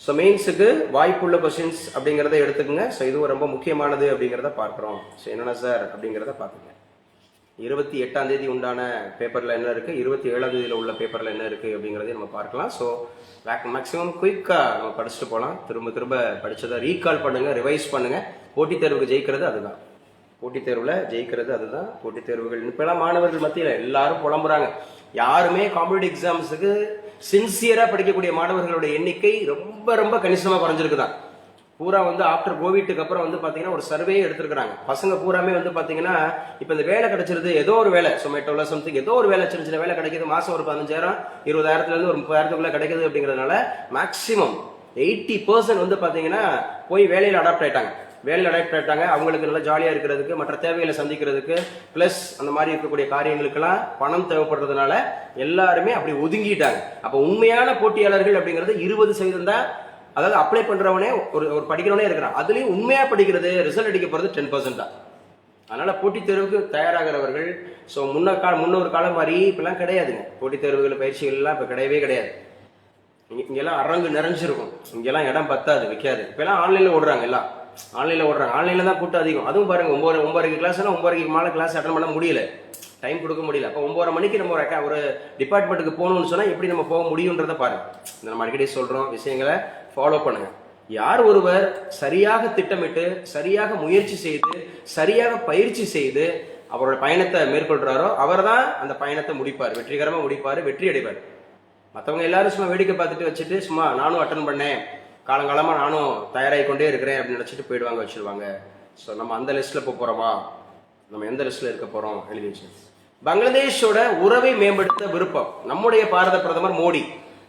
ஸோ மெயின்ஸுக்கு வாய்ப்புள்ள கொஸ்டின்ஸ் அப்படிங்கிறத எடுத்துக்கோங்க. ஸோ இது ரொம்ப முக்கியமானது அப்படிங்கிறத பார்க்குறோம். ஸோ என்னென்ன சார் அப்படிங்கிறத பார்த்துங்க. 28ஆம் தேதி உண்டான பேப்பர்ல என்ன இருக்கு, 27ஆம் தேதியில உள்ள பேப்பர்ல என்ன இருக்கு அப்படிங்கறதையும் நம்ம பார்க்கலாம். ஸோ மேக்ஸிமம் குயிக்கா நம்ம படிச்சுட்டு போகலாம். திரும்ப திரும்ப படிச்சதை ரீகால் பண்ணுங்க, ரிவைஸ் பண்ணுங்க. போட்டித் தேர்வுக்கு ஜெயிக்கிறது அதுதான். போட்டித் தேர்வுல ஜெயிக்கிறது அதுதான். போட்டித் தேர்வுகள் இப்பெல்லாம் மாணவர்கள் மத்தியில எல்லாரும் புலம்புறாங்க. யாருமே காம்படிட்டிவ் எக்ஸாம்ஸுக்கு சின்சியரா படிக்கக்கூடிய மாணவர்களுடைய எண்ணிக்கை ரொம்ப ரொம்ப கணிசமா குறைஞ்சிருக்குதான். பூரா வந்து ஆஃப்டர் கோவிட்டுக்கு அப்புறம் வந்து பாத்தீங்கன்னா ஒரு சர்வே எடுத்திருக்காங்க. பசங்க பூராமே வந்து பாத்தீங்கன்னா இப்ப இந்த வேலை கிடைச்சிருது, ஏதோ ஒரு வேலை சொமேட்டோல சம்திங் ஏதோ ஒரு வேலை, சின்ன சின்ன வேலை கிடைக்குது, மாசம் ஒரு 15,000 20,000 இருந்து ஒரு 30,000 கிடைக்குது அப்படிங்கறதுனால மேக்சிமம் 80% வந்து பாத்தீங்கன்னா போய் வேலையில அடாப்ட் ஆயிட்டாங்க. வேலையில் அடாப்ட் ஆகிட்டாங்க, அவங்களுக்கு நல்லா ஜாலியாக இருக்கிறதுக்கு, மற்ற தேவைகளை சந்திக்கிறதுக்கு, ப்ளஸ் அந்த மாதிரி இருக்கக்கூடிய காரியங்களுக்கெல்லாம் பணம் தேவைப்படுறதுனால எல்லாருமே அப்படி ஒதுங்கிட்டாங்க. அப்போ உண்மையான போட்டியாளர்கள் அப்படிங்கிறது 20% தான். அதாவது அப்ளை பண்றவனே ஒரு படிக்கிறவனே இருக்கிறான், அதுலயும் உண்மையா படிக்கிறது ரிசல்ட் அடிக்க போறது 10% தான். அதனால போட்டித் தேர்வுக்கு தயாராகிறவர்கள் ஸோ முன்னொரு காலம் மாதிரி இப்பெல்லாம் கிடையாதுங்க. போட்டித் தேர்வுகள் பயிற்சிகள் எல்லாம் இப்போ கிடையவே கிடையாது. இங்கெல்லாம் அரங்கு நிறைஞ்சிருக்கும், இங்கெல்லாம் இடம் பத்தாது, வைக்காது. இப்பெல்லாம் ஆன்லைன்ல ஓடுறாங்க, எல்லாம் ஆன்லைன்ல ஓடுறாங்க. ஆன்லைன்ல தான் கூட்டம் அதிகம். அதுவும் பாருங்க 9:30 கிளாஸ்னா 9:30 மேலே கிளாஸ் அட்டன் பண்ண முடியல, டைம் கொடுக்க முடியல. அப்போ 9:30 மணிக்கு நம்ம ஒரு டிபார்ட்மெண்ட்டுக்கு போகணும்னு சொன்னா எப்படி நம்ம போக முடியுன்றத பாருங்க. இந்த நம்ம அடிக்கடி சொல்றோம் விஷயங்களை ஃபாலோ பண்ணுங்க. யார் ஒருவர் சரியாக திட்டமிட்டு, சரியாக முயற்சி செய்து, சரியாக பயிற்சி செய்து அவரோட பயணத்தை மேற்கொள்றாரோ அவர் தான் அந்த பயணத்தை முடிப்பார், வெற்றிகரமாக முடிப்பார், வெற்றி அடைவார். மற்றவங்க எல்லாரும் சும்மா வேடிக்கை பார்த்துட்டு வச்சுட்டு சும்மா நானும் அட்டன் பண்ணேன், காலங்காலமாக நானும் தயாராகி கொண்டே இருக்கிறேன் அப்படின்னு நினச்சிட்டு போயிடுவாங்க, வச்சிருவாங்க. ஸோ நம்ம அந்த லிஸ்ட்டில் போகிறோமா, நம்ம எந்த லிஸ்ட்டில் இருக்க போகிறோம் எழுதி வச்சு. பங்களாதேஷோட உறவை மேம்படுத்த விருப்பம் நம்முடைய பாரத பிரதமர் மோடி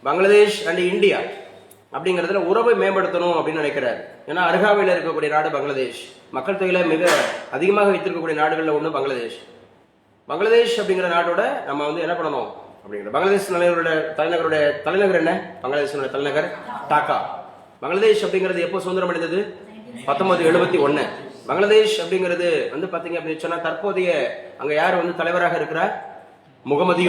பங்களாதேஷ் அண்ட் இந்தியா அப்படிங்கிறதுல உறவை மேம்படுத்தணும் அப்படின்னு நினைக்கிறாரு. ஏன்னா அருகாமையில் இருக்கக்கூடிய நாடு பங்களாதேஷ், மக்கள் தொகையில மிக அதிகமாக வைத்திருக்கக்கூடிய நாடுகளில் ஒன்று பங்களாதேஷ். பங்களாதேஷ் அப்படிங்கிற நாட்டோட நம்ம என்ன பண்ணணும் அப்படிங்கிற பங்களாதேஷ் தலைநகர் என்ன? பங்களாதேஷோட தலைநகர் டாக்கா. பங்களாதேஷ் அப்படிங்கிறது எப்போ சுதந்திரம் அடைந்தது? 1971. பங்களாதேஷ் அப்படிங்கிறது பாத்தீங்க அப்படின்னு சொன்னா தற்போதைய அங்க யார் தலைவராக இருக்கிறார்? முகமது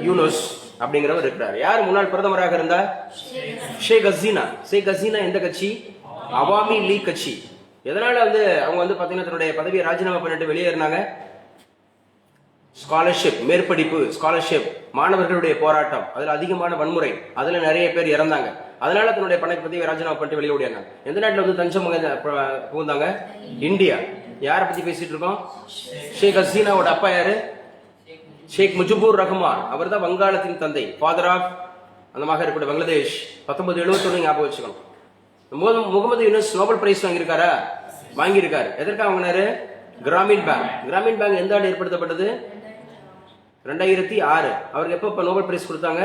யூனுஸ் அப்படிங்கிறவர் இருக்கிறார். யார் முன்னாள் பிரதமராக இருந்தார்? ஷேக் ஹசீனா. ஷேக் ஹசீனா எந்த கட்சி? அவாமி லீக் கட்சி. எதனால அவங்க பாத்தீங்கன்னா தன்னுடைய பதவியை ராஜினாமா பண்ணிட்டு வெளியேறினாங்க? ஸ்காலர்ஷிப், மேற்படிப்பு ஸ்காலர்ஷிப், மாணவர்களுடைய போராட்டம், அதுல அதிகமான வன்முறை, அதுல நிறைய பேர் இறந்தாங்க. அதனால தன்னுடைய பதவியை ராஜினாமா பண்ணிட்டு வெளியே ஓடியாங்க. எந்த நாட்டில் தஞ்சம் புகுந்தாங்க? இந்தியா. யாரை பத்தி பேசிட்டு இருக்கோம்? ஷேக் ஹசீனாவோட அப்பா யாரு? ஷேக் முஜிபுர் ரஹ்மான். அவர் தான் வங்காளத்தின் தந்தை, ஃபாதர் ஆஃப் அந்த மாதிரி இருக்கக்கூடிய பங்களாதேஷ். 1971 ஞாபகம் வச்சுக்கணும். முகமது யூனுஸ் நோபல் பிரைஸ் வாங்கியிருக்காரா? வாங்கியிருக்காரு. எதற்காக வாங்கினாரு? கிராமீன் பேங்க். கிராமீன் பேங்க் எந்த ஆண்டு ஏற்படுத்தப்பட்டது? 2006. அவருக்கு எப்ப நோபல் பிரைஸ் கொடுத்தாங்க?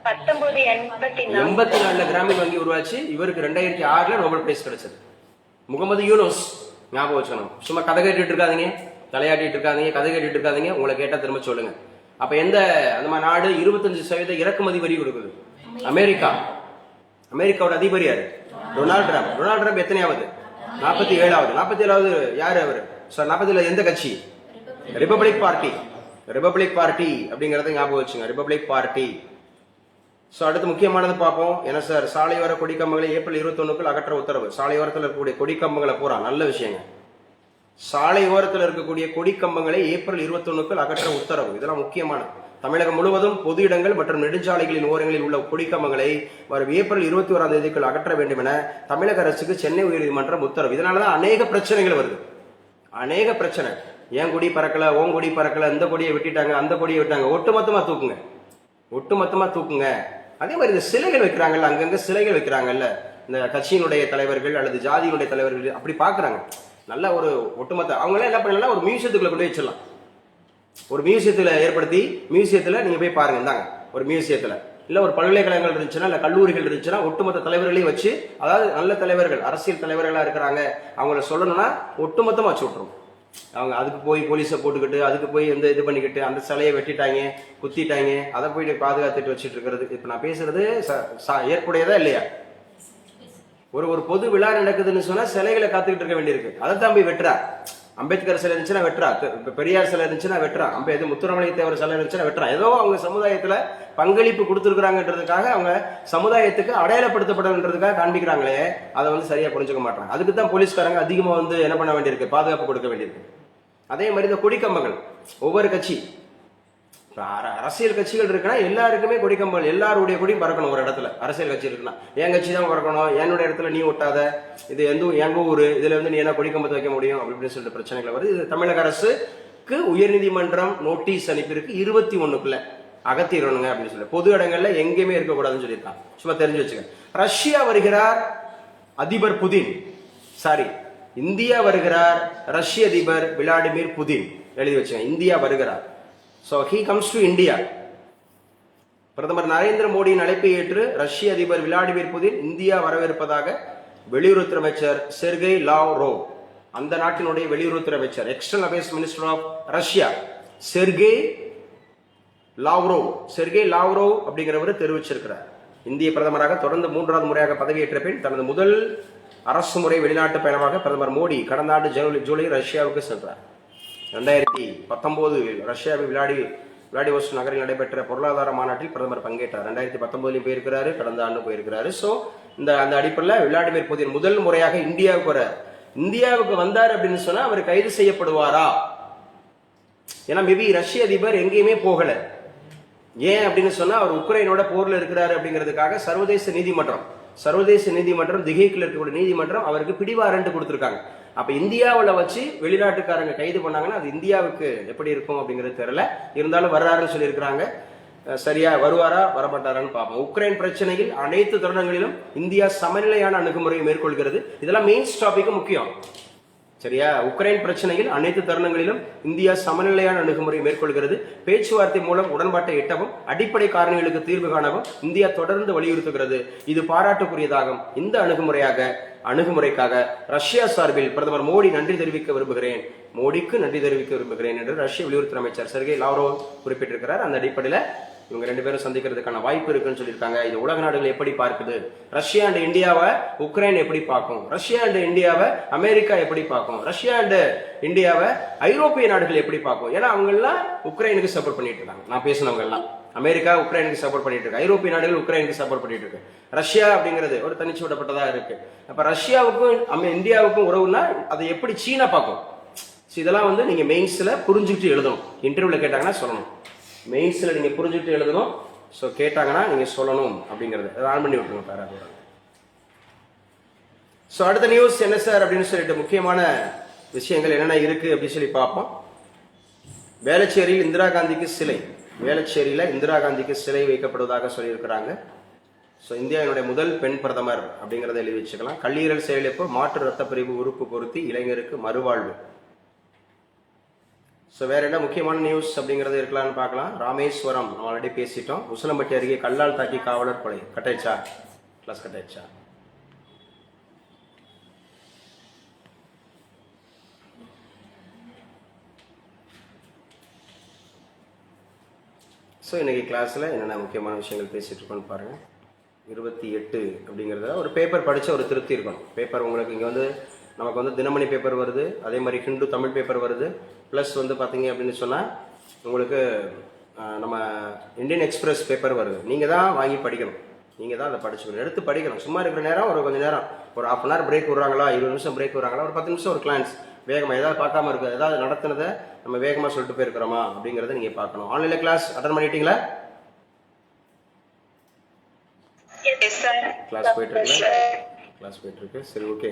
1984 கிராமீன் வங்கி உருவாச்சு. இவருக்கு 2006 நோபல் பிரைஸ் கிடைச்சது. முகமது யூனுஸ் ஞாபகம் வச்சுக்கணும். சும்மா கதை கேட்டுட்டு இருக்காதீங்க, தலையாட்டிட்டு இருக்காதீங்க, கதை கேட்டுட்டு இருக்காதீங்க. உங்களை கேட்டா திரும்ப சொல்லுங்க. அப்ப எந்த அந்த மாதிரி நாடு 25% இறக்குமதி வரி கொடுக்குது? அமெரிக்கா. அமெரிக்காவோட அதிபர் யாரு? Donald Trump. டொனால்ட் ட்ரம்ப் எத்தனையாவது? 47வது. 47வது யாரு அவரு? 47 எந்த கட்சி? Republic party. ரிபப்ளிக் பார்ட்டி அப்படிங்கறத ஞாபகம் வச்சுங்க, ரிபப்ளிக் பார்ட்டி. சோ அடுத்து முக்கியமானது பார்ப்போம். என்ன சார், சாலையோர கொடிக்கம்பங்களை ஏப்ரல் 21க்குள் அகற்ற உத்தரவு. சாலையோரத்தில் இருக்கக்கூடிய கொடிக்கம்பங்களை பூரா நல்ல விஷயங்க. சாலை ஓரத்தில் இருக்கக்கூடிய கொடிக்கம்பங்களை ஏப்ரல் 21க்குள் அகற்ற உத்தரவு. இதெல்லாம் முக்கியமானது. தமிழகம் முழுவதும் பொது இடங்கள் மற்றும் நெடுஞ்சாலைகளின் ஓரங்களில் உள்ள கொடிக்கம்பங்களை வரும் ஏப்ரல் 21ஆம் தேதிக்குள் அகற்ற வேண்டும் என தமிழக அரசுக்கு சென்னை உயர்நீதிமன்றம் உத்தரவு. இதனாலதான் அநேக பிரச்சனைகள் வருது. அநேக பிரச்சனை. ஏன் கொடி பறக்கல, ஓன் கொடி பறக்கல, இந்த கொடியை வெட்டிட்டாங்க, அந்த கொடியை விட்டாங்க. ஒட்டுமொத்தமா தூக்குங்க, ஒட்டுமொத்தமா தூக்குங்க. அதே மாதிரி இந்த சிலைகள் வைக்கிறாங்கல்ல, அங்கங்க சிலைகள் வைக்கிறாங்கல்ல, இந்த கட்சியினுடைய தலைவர்கள் அல்லது ஜாதியினுடைய தலைவர்கள் அப்படி பாக்குறாங்க. நல்ல ஒரு ஒட்டுமொத்த அவங்களாம் என்ன பண்ணலாம், ஒரு மியூசியத்துக்குள்ள கொண்டு வச்சிடலாம். ஒரு மியூசியத்துல ஏற்படுத்தி, மியூசியத்துல நீங்க போய் பாருங்க. இந்தாங்க ஒரு மியூசியத்துல, இல்ல ஒரு பல்கலைக்கழகங்கள் இருந்துச்சுன்னா, இல்ல கல்லூரிகள் இருந்துச்சுன்னா, ஒட்டுமொத்த தலைவர்களையும் வச்சு, அதாவது நல்ல தலைவர்கள், அரசியல் தலைவர்களா இருக்கிறாங்க, அவங்கள சொல்லணும்னா ஒட்டுமொத்தமா வச்சு விட்டுரும். அவங்க அதுக்கு போய் போலீஸை போட்டுக்கிட்டு, அதுக்கு போய் இது பண்ணிக்கிட்டு, அந்த சிலையை வெட்டிட்டாங்க, குத்திட்டாங்க, அதை போய் பாதுகாத்துட்டு வச்சுட்டு இருக்கிறது. இப்ப நான் பேசுறது ஏற்புடையதா இல்லையா? ஒரு பொது விழா நடக்குதுன்னு சொன்னா சிலைகளை காத்துக்கிட்டு இருக்க வேண்டியிருக்கு. அதைத்தான் போய் வெட்டுறா. அம்பேத்கர் சிலை இருந்துச்சுன்னா வெட்டுறா, பெரியார் சிலை இருந்துச்சுன்னா வெட்டுறா, முத்துராமலிங்க தேவர் சிலை இருந்துச்சுன்னா வெட்டுறா. ஏதோ அவங்க சமுதாயத்துல பங்களிப்பு கொடுத்துருக்காங்கன்றதுக்காக, அவங்க சமுதாயத்துக்கு அடையாளப்படுத்தப்படுறதுக்காக காண்பிக்கிறாங்களே, அதை சரியா புரிஞ்சுக்க மாட்டாங்க. அதுக்கு தான் போலீஸ்காரங்க அதிகமா என்ன பண்ண வேண்டியிருக்கு, பாதுகாப்பு கொடுக்க வேண்டியிருக்கு. அதே மாதிரி இந்த கொடிக்கம்பங்கள், ஒவ்வொரு கட்சி, அரசியல் கட்சிகள் இருக்குன்னா எல்லாருக்குமே கொடிக்கம்பங்கள், எல்லாருடைய கொடியும் பறக்கணும். ஒரு இடத்துல அரசியல் கட்சி இருக்குன்னா என் கட்சி தான் பறக்கணும், என்னுடைய இடத்துல நீ ஒட்டாத, இது எங்க ஊரு, இதுல நீ என்ன கொடிக்கம்பத்தை வைக்க முடியும் அப்படின்னு சொல்லிட்டு பிரச்சனைகள் வருது. இது தமிழக அரசுக்கு உயர்நீதிமன்றம் நோட்டீஸ் அனுப்பியிருக்கு. 21க்குள்ள அகத்திடணுங்க அப்படின்னு சொல்லி, பொது இடங்கள்ல எங்கேயுமே இருக்கக்கூடாதுன்னு சொல்லியிருக்காங்க. சும்மா தெரிஞ்சு வச்சுக்க. ரஷ்யா வருகிறார் அதிபர் புதின், சாரி இந்தியா வருகிறார் ரஷ்ய அதிபர் விளாடிமிர் புதின், எழுதி வச்சுங்க. இந்தியா வருகிறார். So he comes to India. பிரதமர் நரேந்திர மோடியின் அழைப்பை ஏற்று ரஷ்ய அதிபர் விளாடிமிர் புதின் இந்தியா வரவிருப்பதாக வெளியுறவுத்துறை அமைச்சர் செர்கே லாவ்ரோவ், அந்த நாட்டினுடைய வெளியுறவுத்துறை அமைச்சர், external affairs minister of Russia Sergey Lavrov அப்படிங்கிறவர் தெரிவிச்சிருக்கிறார். இந்திய பிரதமராக தொடர்ந்து 3வது முறையாக பதவியேற்ற பின் தனது முதல் அரசு முறை வெளிநாட்டு பயணமாக பிரதமர் மோடி கடந்த ஆண்டு ஜூலை ரஷ்யாவுக்கு சென்றார். 2019 ரஷ்யாவில் விளாடிவோஸ்டோக் நகரில் நடைபெற்ற பொருளாதார மாநாட்டில் பிரதமர் பங்கேற்றார். 2019 போயிருக்கிறாரு, கடந்த ஆண்டு போயிருக்கிறாரு. ஸோ அந்த அடிப்படையில் விளாடிமிர் புதின் முதல் முறையாக இந்தியாவுக்கு வந்தார் அப்படின்னு சொன்னா அவர் கைது செய்யப்படுவாரா? ஏன்னா மேபி ரஷ்ய அதிபர் எங்கேயுமே போகல. ஏன் அப்படின்னு சொன்னா அவர் உக்ரைனோட போர்ல இருக்கிறாரு அப்படிங்கிறதுக்காக சர்வதேச நீதிமன்றம் திகேக்கில் இருக்கக்கூடிய நீதிமன்றம் அவருக்கு பிடிவாரண்ட் கொடுத்திருக்காங்க. அப்ப இந்தியாவில் வச்சு வெளிநாட்டுக்காரங்க கைது பண்ணாங்கன்னா அது இந்தியாவுக்கு எப்படி இருக்கும் அப்படிங்கிறது தெரியல. இருந்தாலும் வர்றாருன்னு சொல்லியிருக்கிறாங்க. சரியா வருவாரா வரமாட்டாரான்னு பார்ப்போம். உக்ரைன் பிரச்சனையில் அனைத்து தருணங்களிலும் இந்தியா சமநிலையான அணுகுமுறையை மேற்கொள்கிறது. இதெல்லாம் மெயின் டாபிக் முக்கியம். சரியா, உக்ரைன் பிரச்சனையில் அனைத்து தருணங்களிலும் இந்தியா சமநிலையான அணுகுமுறை மேற்கொள்கிறது. பேச்சுவார்த்தை மூலம் உடன்பாட்டை எட்டவும் அடிப்படை காரணிகளுக்கு தீர்வு காணவும் இந்தியா தொடர்ந்து வலியுறுத்துகிறது. இது பாராட்டுக்குரியதாகும். இந்த அணுகுமுறைக்காக ரஷ்யா சார்பில் பிரதமர் மோடிக்கு நன்றி தெரிவிக்க விரும்புகிறேன் என்று ரஷ்ய வெளியுறவுத்துறை அமைச்சர் செர்கே லாவ்ரோவ் குறிப்பிட்டிருக்கிறார். அந்த அடிப்படையில் இவங்க 2 பேரும் சந்திக்கிறதுக்கான வாய்ப்பு இருக்குன்னு சொல்லியிருக்காங்க. இது உலக நாடுகள் எப்படி பார்க்குது, ரஷ்யா அண்ட் இந்தியாவை உக்ரைன் எப்படி பார்க்கும், ரஷ்யா அண்ட் இந்தியாவை அமெரிக்கா எப்படி பார்க்கும், ரஷ்யா அண்ட் இந்தியாவை ஐரோப்பிய நாடுகள் எப்படி பார்க்கும். ஏன்னா அவங்க எல்லாம் உக்ரைனுக்கு சப்போர்ட் பண்ணிட்டு இருக்காங்க. நான் பேசினவங்க எல்லாம் அமெரிக்கா உக்ரைனுக்கு சப்போர்ட் பண்ணிட்டு இருக்கு, ஐரோப்பிய நாடுகள் உக்ரைனுக்கு சப்போர்ட் பண்ணிட்டு இருக்கு. ரஷ்யா அப்படிங்கிறது ஒரு தனிச்சு விடப்பட்டதா இருக்கு. அப்ப ரஷ்யாவுக்கும் இந்தியாவுக்கும் உறவுனா அதை எப்படி சீனா பார்க்கும். இதெல்லாம் நீங்க மெயின்ஸ்ல புரிஞ்சுக்கிட்டு எழுதணும். இன்டர்வியூல கேட்டாங்கன்னா சொல்லணும். மெயின்ஸ்ல நீங்க புரிஞ்சுட்டு எழுதணும். ஸோ கேட்டாங்கன்னா நீங்க சொல்லணும் அப்படிங்கிறது ஆன் பண்ணி விட்டுருங்க பேராக. ஸோ அடுத்த நியூஸ் என்ன சார் அப்படின்னு சொல்லிட்டு முக்கியமான விஷயங்கள் என்னென்ன இருக்கு அப்படின்னு சொல்லி பார்ப்போம். வேளச்சேரியில் இந்திரா காந்திக்கு சிலை வைக்கப்படுவதாக சொல்லியிருக்கிறாங்க. ஸோ இந்தியாவினுடைய முதல் பெண் பிரதமர் அப்படிங்கிறத எழுதி வச்சுக்கலாம். கல்லீரல் செயலிழப்பு மாற்று ரத்த பிரிவு உறுப்பு பொருத்தி இளைஞருக்கு மறுவாழ்வு. ஸோ வேற என்ன முக்கியமான நியூஸ் அப்படிங்கிறது இருக்கலாம்னு பார்க்கலாம். ராமேஸ்வரம் நம்ம ஆல்ரெடி பேசிட்டோம். உசிலம்பட்டி அருகே கல்லால் தாக்கி காவலர் கொலை. கட்டாயிச்சா? ஸோ இன்னைக்கு கிளாஸில் என்னென்ன முக்கியமான விஷயங்கள் பேசிட்டு இருக்கோன்னு பாருங்க. 28 அப்படிங்கிறத ஒரு பேப்பர் படித்த ஒரு திருப்தி இருக்கணும். பேப்பர் உங்களுக்கு இங்கே நமக்கு தினமணி பேப்பர் வருது, அதே மாதிரி ஹிந்து தமிழ் பேப்பர் வருது. ப்ளஸ் பார்த்தீங்க அப்படின்னு சொன்னால் உங்களுக்கு நம்ம இந்தியன் எக்ஸ்பிரஸ் பேப்பர் வருது. நீங்கள் தான் வாங்கி படிக்கணும், நீங்கள் தான் அதை படிச்சுக்கணும், எடுத்து படிக்கணும். சும்மா இருக்கிற நேரம் கொஞ்சம் நேரம் ஒரு 1/2 hour பிரேக் விட்றாங்களா, 20 நிமிஷம் பிரேக் விட்றாங்களா, ஒரு 10 நிமிஷம் ஒரு கிளான்ஸ் வேகமாக ஏதாவது பார்க்காம இருக்குது, ஏதாவது நடத்துனதை நம்ம வேகமாக சொல்லிட்டு போயிருக்கிறோமா அப்படிங்கிறத நீங்கள் பார்க்கணும். ஆன்லைனில் கிளாஸ் அட்டன் பண்ணிட்டீங்களா? கிளாஸ் போயிட்டு இருக்கு. சரி, ஓகே.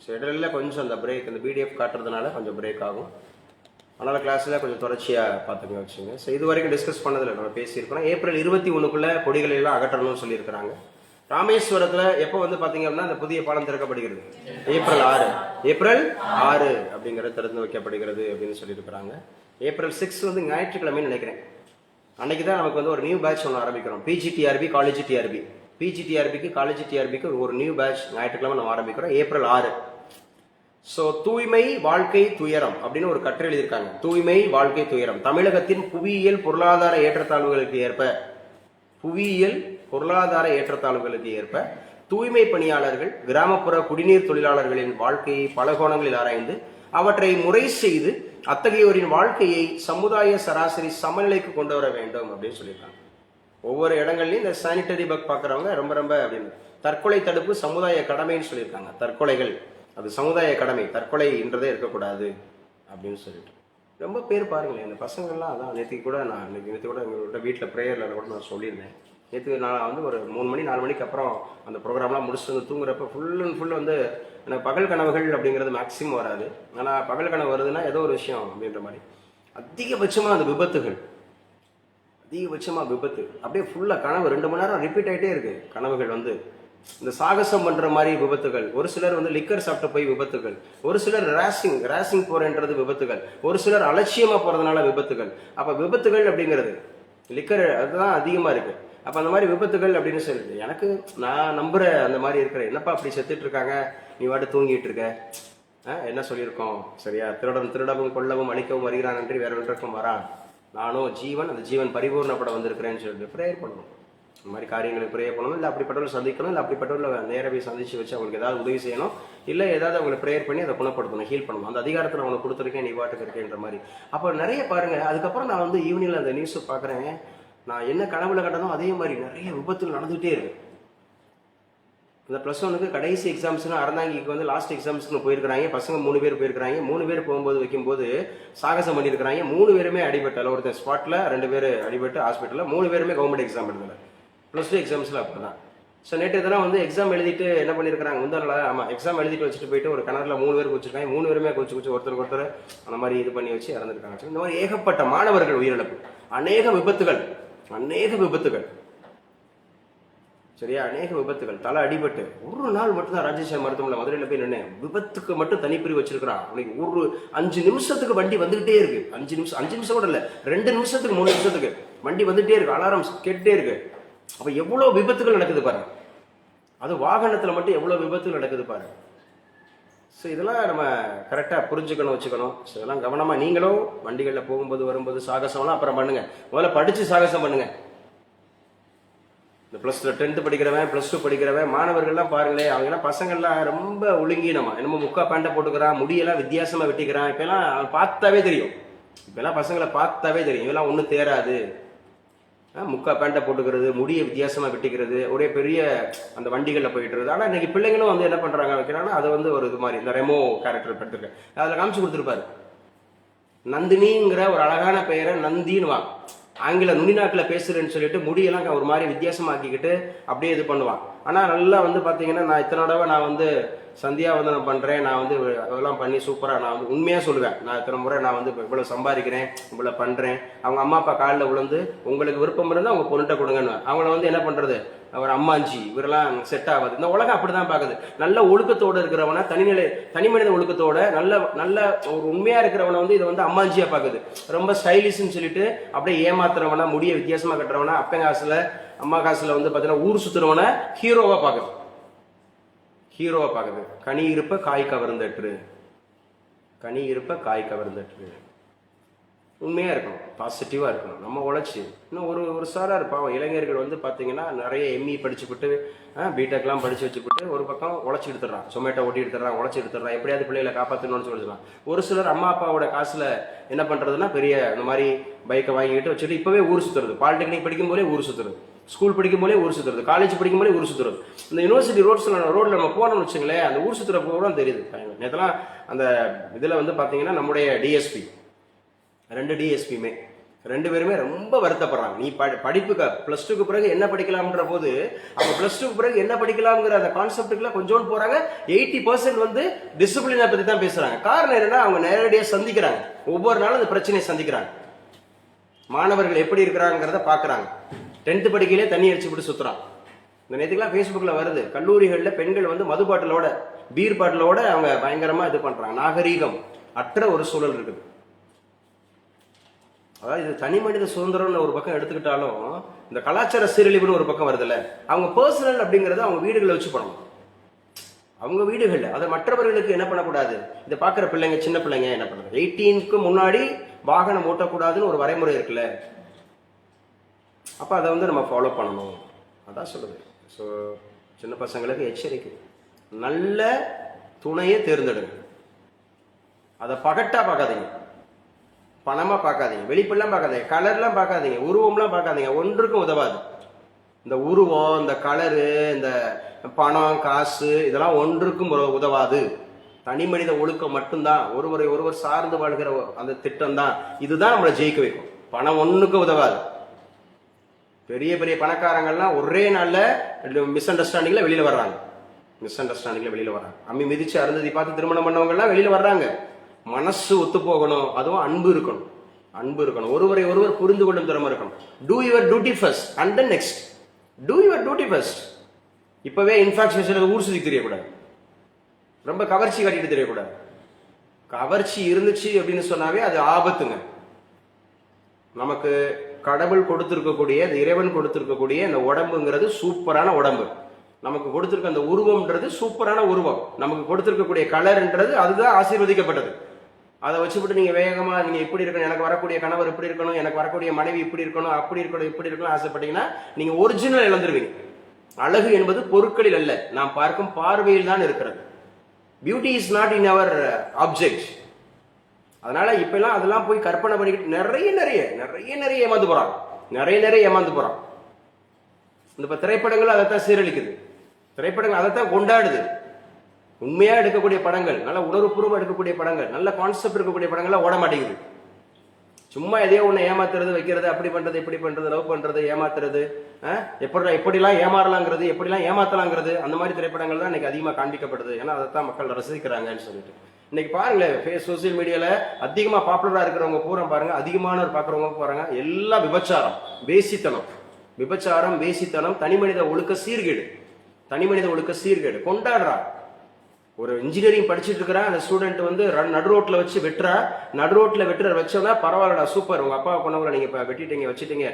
ஸோ இடையில கொஞ்சம் அந்த பிரேக், அந்த பிடிஎஃப் காட்டுறதுனால கொஞ்சம் பிரேக் ஆகும். அதனால் கிளாஸில் கொஞ்சம் தொடர்ச்சியாக பார்த்துக்க வச்சுங்க. ஸோ இது வரைக்கும் டிஸ்கஸ் பண்ணதில்லை, நம்ம பேசியிருக்கிறோம். ஏப்ரல் 21க்குள்ளே கொடிகளை எல்லாம் அகற்றணும்னு சொல்லியிருக்கிறாங்க. ராமேஸ்வரத்தில் எப்போ பார்த்தீங்க அப்படின்னா அந்த புதிய பாலம் திறக்கப்படுகிறது? ஏப்ரல் 6 அப்படிங்கிறது திறந்து வைக்கப்படுகிறது அப்படின்னு சொல்லியிருக்கிறாங்க. ஏப்ரல் 6 ஞாயிற்றுக்கிழமைன்னு நினைக்கிறேன். அன்னைக்கு தான் நமக்கு ஒரு நியூ பேட்ச் ஒன்று ஆரம்பிக்கிறோம். பிஜிடிஆர்பி காலேஜ் டிஆர்பிக்கு ஒரு நியூ பேட்ச் ஞாயிற்றுக்கிழமை நம்ம ஆரம்பிக்கிறோம். ஏப்ரல் 6. ஸோ தூய்மை வாழ்க்கை துயரம் அப்படின்னு ஒரு கட்டுரை எழுதியிருக்காங்க. தூய்மை வாழ்க்கை துயரம் தமிழகத்தின் புவியியல் பொருளாதார ஏற்றத்தாழ்வுகளுக்கு ஏற்ப தூய்மை பணியாளர்கள், கிராமப்புற குடிநீர் தொழிலாளர்களின் வாழ்க்கையை பல கோணங்களில் ஆராய்ந்து அவற்றை முறை செய்து அத்தகையோரின் வாழ்க்கையை சமுதாய சராசரி சமநிலைக்கு கொண்டு வர வேண்டும் அப்படின்னு சொல்லியிருக்காங்க. ஒவ்வொரு இடங்கள்லையும் இந்த சானிட்டரி பக் பார்க்குறவங்க ரொம்ப அப்படின்னு தற்கொலை தடுப்பு சமுதாய கடமைன்னு சொல்லியிருக்காங்க. தற்கொலைகள் அது சமுதாய கடமை, தற்கொலைன்றதே இருக்கக்கூடாது அப்படின்னு சொல்லிட்டு ரொம்ப பேர் பாருங்களேன். இந்த பசங்கள்லாம் அதான் நேற்று கூட எங்களோட வீட்டில் ப்ரேயரில் கூட நான் சொல்லியிருந்தேன். நேற்று நான் ஒரு 3 மணி 4 மணிக்கு அப்புறம் அந்த ப்ரோக்ராம்லாம் முடிச்சுட்டு தூங்குறப்ப ஃபுல் எனக்கு பகல் கனவுகள் அப்படிங்கிறது மேக்ஸிமம் வராது. ஆனால் பகல் கனவு வருதுன்னா ஏதோ ஒரு விஷயம் அப்படின்ற மாதிரி அதிகபட்சமாக அந்த விபத்து அப்படியே ஃபுல்லாக கனவு 2 மணி நேரம் ரிப்பீட் ஆகிட்டே இருக்கு. கனவுகள் இந்த சாகசம் பண்ற மாதிரி விபத்துகள், ஒரு சிலர் லிக்கர் சாப்பிட்டு போய் விபத்துகள், ஒரு சிலர் ரேசிங் போறன்றது விபத்துகள், ஒரு சிலர் அலட்சியமா போறதுனால விபத்துகள். அப்ப விபத்துகள் அப்படிங்கிறது லிக்கர் அதுதான் அதிகமா இருக்கு. அப்போ அந்த மாதிரி விபத்துகள் அப்படின்னு சொல்லுது. எனக்கு நான் நம்புற அந்த மாதிரி இருக்கிற என்னப்பா அப்படி செத்துட்டு இருக்காங்க, நீ வாட்டு தூங்கிட்டு இருக்க, என்ன சொல்லியிருக்கோம் சரியா? திருடவும் கொல்லவும் அழிக்கவும் வருகிறான் என்று வேற ஒன்றுக்கும் வரான், நானும் ஜீவன், அந்த ஜீவன் பரிபூர்ணப்பட வந்திருக்கிறேன்னு சொல்லிட்டு ப்ரேயர் பண்ணணும். இந்த மாதிரி காரியங்களுக்கு ப்ரேயர் பண்ணணும். இல்லை அப்படிப்பட்டவர்கள் சந்திக்கணும், இல்லை அப்படிப்பட்டவர்கள் நேரவே சந்திச்சு வச்சு அவங்களுக்கு ஏதாவது உதவி செய்யணும், இல்லை ஏதாவது அவங்களை ப்ரேயர் பண்ணி அதை குணப்படுத்தணும், ஹீல் பண்ணணும். அந்த அதிகாரத்தை நான் அவங்களுக்கு கொடுத்துருக்கேன், நீ வாட்டுக்கு இருக்கேன்ற மாதிரி. அப்போ நிறைய பாருங்க. அதுக்கப்புறம் நான் வந்து ஈவினிங்ல அந்த நியூஸ் பார்க்குறேன், நான் என்ன கனவுல கண்டனோ அதே மாதிரி நிறைய விபத்துகள் நடந்துகிட்டே இருக்கு. இந்த +1க்கு கடைசி எக்ஸாம்ஸ்னு அறந்தாங்கிக்கு வந்து லாஸ்ட் எக்ஸாம்ஸ்னு போயிருக்கிறாங்க. பசங்க 3 பேர் போயிருக்கிறாங்க. 3 பேர் போகும்போது வைக்கும்போது சாகசம் பண்ணியிருக்கிறாங்க. 3 பேருமே அடிபட்டல, ஒருத்தர் ஸ்பாட்டில், 2 பேர் அடிபட்டு ஹாஸ்பிட்டலில், 3 பேருமே கவர்மெண்ட் எக்ஸாம் எழுதலை. +2 எக்ஸாம்ஸில் அப்போ தான். ஸோ நேற்று இதெல்லாம் வந்து எக்ஸாம் எழுதிட்டு என்ன பண்ணியிருக்கிறாங்க, முந்தால ஆமாம் எக்ஸாம் எழுதிட்டு வச்சுட்டு போயிட்டு ஒரு கிணறுல 3 பேர் குச்சிருக்காங்க. 3 பேருமே குச்சி ஒருத்தருக்கு ஒருத்தர் அந்த மாதிரி இது பண்ணி வச்சு இறந்துருக்காங்க. இந்த மாதிரி ஏகப்பட்ட மாணவர்கள் உயிரிழப்பு, அநேக விபத்துகள் சரியா, அநேக விபத்துகள், தலை அடிபட்டு. ஒரு நாள் மட்டும்தான் ராஜேஸ்வரி மருத்துவமனை மதுரையில் போய் நின்று விபத்துக்கு மட்டும் தனிப்பிரிவு வச்சிருக்கிறான். அவனுக்கு ஒரு 5 நிமிஷத்துக்கு வண்டி வந்துகிட்டே இருக்கு. 5 நிமிஷம் கூட இல்லை, 2 நிமிஷத்துக்கு 3 நிமிஷத்துக்கு வண்டி வந்துட்டே இருக்கு, அலாரம் கேட்டுட்டே இருக்கு. அப்ப எவ்வளவு விபத்துகள் நடக்குது பாருங்க. அது வாகனத்துல மட்டும் எவ்வளவு விபத்துகள் நடக்குது பாருங்க. ஸோ இதெல்லாம் நம்ம கரெக்டாக புரிஞ்சுக்கணும், வச்சுக்கணும். ஸோ இதெல்லாம் கவனமாக நீங்களும் வண்டிகளில் போகும்போது வரும்போது சாகசம்லாம் அப்புறம் பண்ணுங்க. முதல்ல படித்து சாகசம் பண்ணுங்க. இந்த +2 10th படிக்கிறவன், +2 படிக்கிறவன் மாணவர்கள்லாம் பாருங்களேன், அவங்கெல்லாம் பசங்கள்லாம் ரொம்ப ஒழுங்கினமா, என்னமோ முக்கா பேண்டை போட்டுக்கிறான், முடியெல்லாம் வித்தியாசமாக வெட்டிக்கிறான். இப்பெல்லாம் பார்த்தாவே தெரியும், இப்பெல்லாம் பசங்களை பார்த்தாவே தெரியும், இதெல்லாம் ஒன்றும் தேராது. முக்கா பேண்டை போட்டுக்கிறது, முடியை வித்தியாசமாக வெட்டிக்கிறது, ஒரே பெரிய அந்த வண்டிகளில் போயிட்டு இருக்குது. ஆனால் இன்னைக்கு பிள்ளைங்களும் வந்து என்ன பண்ணுறாங்க வைக்கிறாங்கன்னா, அதை வந்து ஒரு இது மாதிரி இந்த ரெமோ கேரக்டர் படுத்துருக்கேன், அதில் காமிச்சு கொடுத்துருப்பாரு. நந்தினிங்கிற ஒரு அழகான பெயரை நந்தின்னு வா, ஆங்கில நுனிநாக்கில் பேசுறேன்னு சொல்லிட்டு முடியெல்லாம் ஒரு மாதிரி வித்தியாசமாக்கிக்கிட்டு அப்படியே இது பண்ணுவான். ஆனால் நல்லா வந்து பார்த்தீங்கன்னா, நான் இத்தனை தடவை நான் வந்து சந்தியாவந்தனம் பண்ணுறேன், நான் வந்து அதெல்லாம் பண்ணி சூப்பராக நான் வந்து உண்மையாக சொல்லுவேன், நான் இத்தனை முறை நான் வந்து இவ்வளோ சம்பாதிக்கிறேன், இவ்வளோ பண்ணுறேன். அவங்க அம்மா அப்பா காலில் விழுந்து உங்களுக்கு விருப்பம் இருந்தால் அவங்க பொருட்டை கொடுங்கன்னு, அவங்கள வந்து என்ன பண்ணுறது, அவர் அம்மாஞ்சி இவரெல்லாம் செட் ஆகாது. இந்த உலகம் அப்படிதான் பார்க்குது. நல்ல ஒழுக்கத்தோடு இருக்கிறவனை, தனி மனித ஒழுக்கத்தோட நல்ல ஒரு உண்மையாக இருக்கிறவனை வந்து இதை வந்து அம்மாஞ்சியாக பார்க்குது. ரொம்ப ஸ்டைலிஷ்னு சொல்லிட்டு அப்படியே ஏமாத்துறவனா, முடிய வித்தியாசமாக கட்டுறவனா, அப்பன் காசில் அம்மா காசில் வந்து பார்த்தீங்கன்னா ஊர் சுற்றுறவனை ஹீரோவாக பார்க்குது. கனி இருப்ப காய் கவர்ந்தற்று, உண்மையாக இருக்கணும், பாசிட்டிவாக இருக்கணும், நம்ம உழைச்சி. இன்னும் ஒரு சாராக இருப்பான் இளைஞர்கள் வந்து பார்த்தீங்கன்னா நிறைய எம்இ படிச்சுவிட்டு பிடெக்லாம் படித்து வச்சுக்கிட்டு ஒரு பக்கம் உழைச்சி எடுத்துடுறான், சொமேட்டோ ஓட்டி எடுத்துடுறான், உழைச்சி எடுத்துடுறான், எப்படியாவது பிள்ளைகளை காப்பாற்றணும்னு சொல்லிடுறான். ஒரு சிலர் அம்மா அப்பாவோட காசில் என்ன பண்ணுறதுன்னா பெரிய இந்த மாதிரி பைக்கை வாங்கிட்டு வச்சுட்டு இப்போவே ஊர் சுற்றுறது, பாலிடெக்னிக் படிக்கும் போதே ஊர் சுற்றுறது, ஸ்கூல் படிக்கும் போதே ஊர் சுற்றுறது, காலேஜ் படிக்கும் போதே ஊர் சுற்றுறது. இந்த யூனிவர்சிட்டி ரோடில் நம்ம போனோம்னு வச்சுங்களேன், அந்த ஊர் சுற்றுற கூட தெரியுது. நேற்றுலாம் அந்த இதில் வந்து பார்த்தீங்கன்னா நம்முடைய டிஎஸ்பி 2 டிஎஸ்பியுமே 2 பேருமே ரொம்ப வருத்தப்படுறாங்க. நீ படிப்புக்கு +2க்கு பிறகு என்ன படிக்கலாம்ன்ற போது அவங்க +2க்கு பிறகு என்ன படிக்கலாம்ங்கிற அந்த கான்செப்டுக்குலாம் கொஞ்சோண்டு போறாங்க. 80% வந்து டிசிப்ளினை பற்றி தான் பேசுறாங்க. காரணம் என்னன்னா, அவங்க நேரடியாக சந்திக்கிறாங்க, ஒவ்வொரு நாளும் அந்த பிரச்சனையை சந்திக்கிறாங்க, மாணவர்கள் எப்படி இருக்கிறாங்கிறத பார்க்குறாங்க. 10th படிக்கையிலே தண்ணி அடிச்சு விட்டு சுற்றுறான். இந்த நேற்றுக்கெல்லாம் ஃபேஸ்புக்கில் வருது, கல்லூரிகளில் பெண்கள் வந்து மது பாட்டிலோட பீர் பாட்டிலோட அவங்க பயங்கரமாக இது பண்ணுறாங்க. நாகரீகம் அற்ற ஒரு சூழல் இருக்குது. அதாவது இது தனி மனித சுதந்திரம்னு ஒரு பக்கம் எடுத்துக்கிட்டாலும், இந்த கலாச்சார சீரழிவுன்னு ஒரு பக்கம் வருதுல்ல, அவங்க பர்சனல் அப்படிங்கிறத அவங்க வீடுகளை வச்சு பண்ணணும். அவங்க வீடுகளில் அதை மற்றவர்களுக்கு என்ன பண்ணக்கூடாது. இதை பார்க்குற பிள்ளைங்க, சின்ன பிள்ளைங்க என்ன பண்ணுறது, 18க்கு முன்னாடி வாகனம் ஓட்டக்கூடாதுன்னு ஒரு வரைமுறை இருக்குல்ல, அப்போ அதை வந்து நம்ம ஃபாலோ பண்ணணும். அதான் சொல்லுது. ஸோ சின்ன பசங்களுக்கு எச்சரிக்கை, நல்ல துணையை தேர்ந்தெடுங்க. அதை பகட்டா பார்க்காதீங்க, பணமா பார்க்காதீங்க, வெளிப்பெல்லாம் பார்க்காதீங்க, கலர்லாம் பார்க்காதீங்க, உருவம்லாம் பார்க்காதீங்க, ஒன்றுக்கும் உதவாது. இந்த உருவம், இந்த கலரு, இந்த பணம் காசு இதெல்லாம் ஒன்றுக்கும் உதவாது. தனி மனித ஒழுக்கம் மட்டும்தான், ஒருவர் சார்ந்து வாழ்கிற அந்த திட்டம் தான், இதுதான் நம்மளை ஜெயிக்க வைக்கும். பணம் ஒன்றுக்கும் உதவாது. பெரிய பெரிய பணக்காரங்கள்லாம் ஒரே நாளில் மிஸ் அண்டர்ஸ்டாண்டிங்ல வெளியில வர்றாங்க. அம்மி மிதிச்சு அருந்ததி பார்த்து திருமணம் பண்ணவங்கலாம் வெளியில வர்றாங்க. மனசு ஒத்து போகணும், அதுவும் அன்பு இருக்கணும், ஒருவர் புரிந்து கொள்ளும் திறமை இருக்கணும். Two your duty first and then next. Two your duty first. இப்பவே இன்ஃபாக்சுவேஷன் ஊர் சுத்தி தெரியக்கூடாது, ரொம்ப கவர்ச்சி காட்டிட்டு தெரியக்கூடாது. கவர்ச்சி இருந்துச்சு அப்படின்னு சொன்னாவே அது ஆபத்துங்க. நமக்கு கடவுள் கொடுத்திருக்கக்கூடிய, இந்த இறைவன் கொடுத்திருக்கக்கூடிய இந்த உடம்புங்கிறது சூப்பரான உடம்பு. நமக்கு கொடுத்திருக்க அந்த உருவம்ன்றது சூப்பரான உருவம். நமக்கு கொடுத்திருக்கக்கூடிய கலர்ன்றது அதுதான் ஆசீர்வதிக்கப்பட்டது. அதை வச்சுவிட்டு நீங்க வேகமா நீங்க இப்படி இருக்கணும், எனக்கு வரக்கூடிய கணவர் இப்படி இருக்கணும், எனக்கு வரக்கூடிய மனைவி இப்படி இருக்கணும், அப்படி இருக்கணும், இப்படி இருக்கணும் ஆசைப்பட்டீங்கன்னா நீங்க ஒரிஜினல் இழந்துருவீங்க. அழகு என்பது பொருட்களில் அல்ல, நாம் பார்க்கும் பார்வையில் தான் இருக்கிறது. Beauty is not in our object. அதனால இப்ப எல்லாம் அதெல்லாம் போய் கற்பனை பண்ணிக்கிட்டு நிறைய ஏமாந்து போறான், நிறைய ஏமாந்து போறான். இந்த திரைப்படங்கள் அதைத்தான் சீரழிக்குது, திரைப்படங்கள் அதைத்தான் கொண்டாடுது. உண்மையா எடுக்கக்கூடிய படங்கள், நல்ல உணர்வுபூர்வமா எடுக்கக்கூடிய படங்கள், நல்ல கான்செப்ட் இருக்கக்கூடிய படங்கள்லாம் ஓட மாட்டேங்குது. சும்மா எதையோ ஒண்ணு ஏமாத்துறது, வைக்கிறது, அப்படி பண்றது, இப்படி பண்றது, லவ் பண்றது, ஏமாத்துறது, எப்படிலாம் ஏமாறலாங்கிறது, எப்படிலாம் ஏமாத்தலாங்கிறது, அந்த மாதிரி திரைப்படங்கள் தான் இன்னைக்கு அதிகமா காண்பிக்கப்படுது. ஏன்னா அதைத்தான் மக்கள் ரசிக்கிறாங்கன்னு சொல்லிட்டு இன்னைக்கு பாருங்களேன், சோசியல் மீடியால அதிகமா பாப்புலரா இருக்கிறவங்க பூரா பாருங்க, அதிகமானவர் பாக்குறவங்க பாருங்க, எல்லாம் விபச்சாரம், வேசித்தனம், தனிமனித ஒழுக்க சீர்கேடு கொண்டாடுறான். ஒரு இன்ஜினியரிங் படிச்சுட்டு இருக்கிறான் அந்த ஸ்டூடெண்ட் வந்து நடு ரோட்ல வச்சு வெட்டுற வச்சோன்னா பரவாயில்லடா, சூப்பர், உங்க அப்பா கொண்டவங்களை நீங்க வெட்டிட்டீங்க, வச்சுட்டீங்க,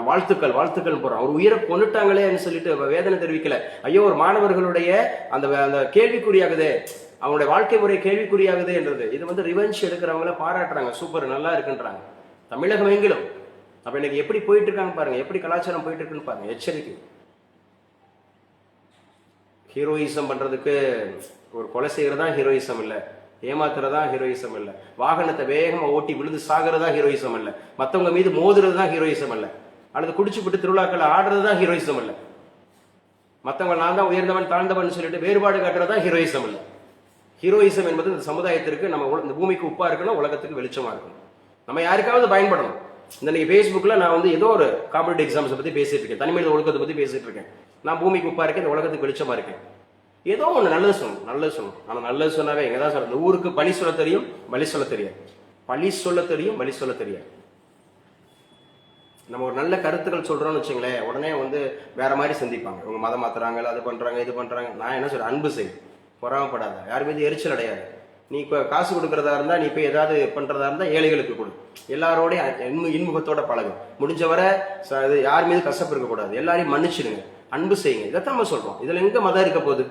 வாழ்த்துக்கள் போறோம். ஒரு உயிரை கொண்டுட்டாங்களேன்னு சொல்லிட்டு வேதனை தெரிவிக்கல. ஐயோ, ஒரு மாணவர்களுடைய அந்த கேள்விக்குறியாகுதே, அவங்களுடைய வாழ்க்கை முறை கேள்விக்குறியாகுது என்றது. இது வந்து ரிவெஞ்ச் எடுக்கிறவங்கள பாராட்டுறாங்க, சூப்பர், நல்லா இருக்குன்றாங்க. தமிழகம் எங்கிலும் அப்ப இன்னைக்கு எப்படி போயிட்டு இருக்காங்க பாருங்க, எப்படி கலாச்சாரம் போயிட்டு இருக்குன்னு பாருங்க. எச்சரிக்கை. ஹீரோயிசம் பண்றதுக்கு ஒரு கொலை செய்யறதா ஹீரோயிசம் இல்ல, ஏமாத்துறதா ஹீரோயிசம் இல்ல, வாகனத்தை வேகமா ஓட்டி விழுந்து சாகிறதா ஹீரோயிசம் இல்ல, மத்தவங்க மீது மோதுறது தான் ஹீரோயிசம் இல்ல, அல்லது குடிச்சுப்பிட்டு திருவிழாக்கள் ஆடுறது தான் ஹீரோயிசம் இல்ல, மத்தவங்க நான் தான் உயர்ந்தவன் தாழ்ந்தவன் சொல்லிட்டு வேறுபாடு காட்டுறதா ஹீரோயிசம் இல்ல. ஹீரோயிசம் என்பது இந்த சமுதாயத்திற்கு, நம்ம இந்த பூமிக்கு உப்பா இருக்கணும், உலகத்துக்கு வெளிச்சமா இருக்கணும், நம்ம யாருக்காவது பயன்படணும். இந்த ஃபேஸ்புக்ல நான் வந்து ஏதோ ஒரு காம்படிட்டிவ் எக்ஸாம்ஸ் பத்தி பேசிட்டு இருக்கேன், தனிமனித ஒழுக்கத்தை பத்தி பேசிட்டு இருக்கேன். நான் பூமிக்கு உப்பா இருக்கேன், இந்த உலகத்துக்கு வெளிச்சமா இருக்கேன். ஏதோ ஒண்ணு நல்லது சொல்லணும். ஆனா நல்லது சொன்னாவே எங்கதான் சொல்ற, இந்த ஊருக்கு பழி சொல்ல தெரியும், வழி சொல்ல தெரியாது. வழி சொல்ல தெரியாது. நம்ம ஒரு நல்ல கருத்துக்கள் சொல்றோம்னு வச்சுங்களேன், உடனே வந்து வேற மாதிரி சிந்திப்பாங்க. இவங்க மதம் மாத்துறாங்க, அது பண்றாங்க, இது பண்றாங்க. நான் என்ன சொல்றேன், அன்பு செய், பொறாமப்படாத, யார் மீது எரிச்சல் அடையாது. நீ இப்ப காசு கொடுக்கறதா இருந்தா, நீ போய் ஏதாவது பண்றதா இருந்தா ஏழைகளுக்கு கொடு, எல்லாரோடைய இன்முகத்தோட பழகு, முடிஞ்சவரை யார் மீது கசப்பு இருக்கக்கூடாது, எல்லாரையும் மன்னிச்சிடுங்க, அன்பு செய்யுங்க. இதைத்தான் நம்ம சொல்றோம். இதுல எங்க மதம் இருக்க போகுது?